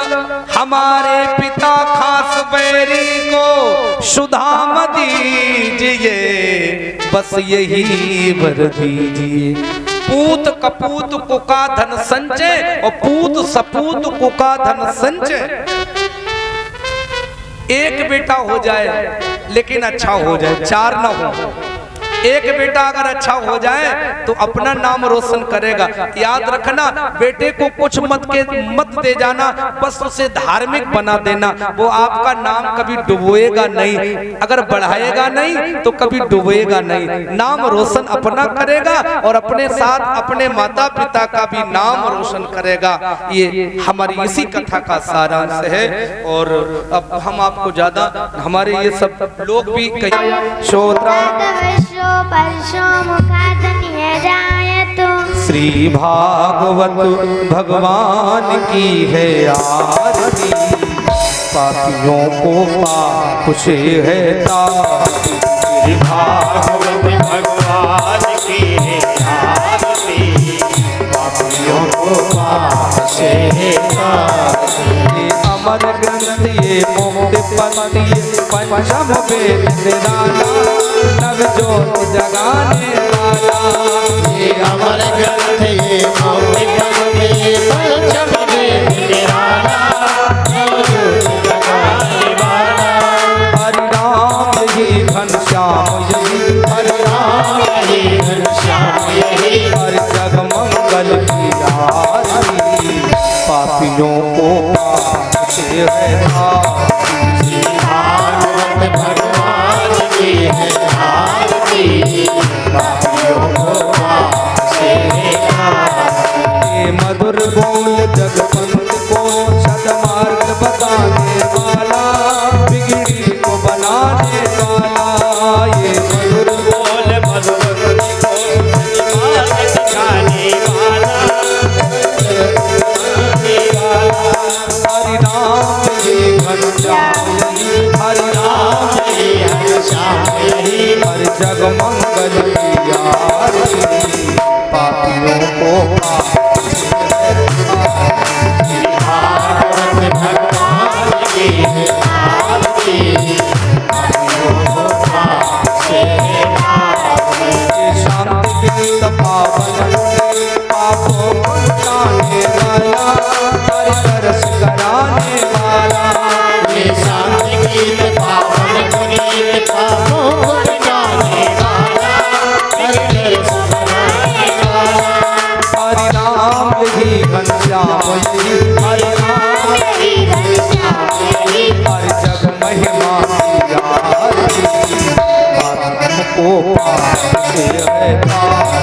हमारे पिता खास बैरी को सुधाम दीजिए, बस यही वर दीजिए। पूत कपूत कुका धन संचय और पूत सपूत कुका धन संचय। एक बेटा हो जाए लेकिन अच्छा हो जाए, 4 ना हो। एक बेटा अगर अच्छा हो जाए तो अपना नाम रोशन करेगा। याद रखना, बेटे को कुछ मत दे जाना, बस उसे धार्मिक बना देना। वो आपका नाम कभी डुबोएगा नहीं, अगर बढ़ाएगा नहीं तो कभी डुबोएगा नहीं। नाम रोशन अपना करेगा और अपने साथ अपने माता पिता का भी नाम रोशन करेगा। ये हमारी इसी कथा का सारांश है। और अब हम आपको ज्यादा, हमारे ये सब लोग भी कहीं श्रोता श्री भागवत भगवान की है आरती, पापियों को पाप से है तारती। श्री भागवत भगवान की है आरती, पापियों को पाप से है तारती। अमर ग्रंथ ये मुक्ति पति, पंचम वेद निराला, नव ज्योत जगाने वाला। ये अमर ग्रंथ ये मुक्ति पति, पंचम वेद निराला, नव ज्योत जगाने वाला। हरि राम यही घनश्याम यही, हरि राम यही घनश्याम यही, हरि जग मंगल की आरती, पापियों को पाप से है तारती। भागवत भगवान की है आरती, पापियों को पाप से है तारती। ये मधुर बोल जगपंत को सदमार्ग बताने वाला, बिगड़ी को बनाने वाला। ये मधुर बोल भगवती को सन्मार्ग दिखाने वाला, हरि राम ये घनश्याम यही, हरि राम ये घनश्याम यही, हरि जग मंगल की आरती, पापियों को पाप से है तारती। भागवत भगवान की है आरती, पापियों को पाप से है तारती। ये शांति गीत पावन पापों को मिटाने वाला, हरि तरस कराने वाला। ये शांति गीत पावन गीत पापों को मिटाने वाला, हरि तरस कराने वाला। हरि नाम ही घनश्याम श्यामली हर नाम तेरी घनश्याम तेरी हर जग महिमा की आरती आत्म को पाते है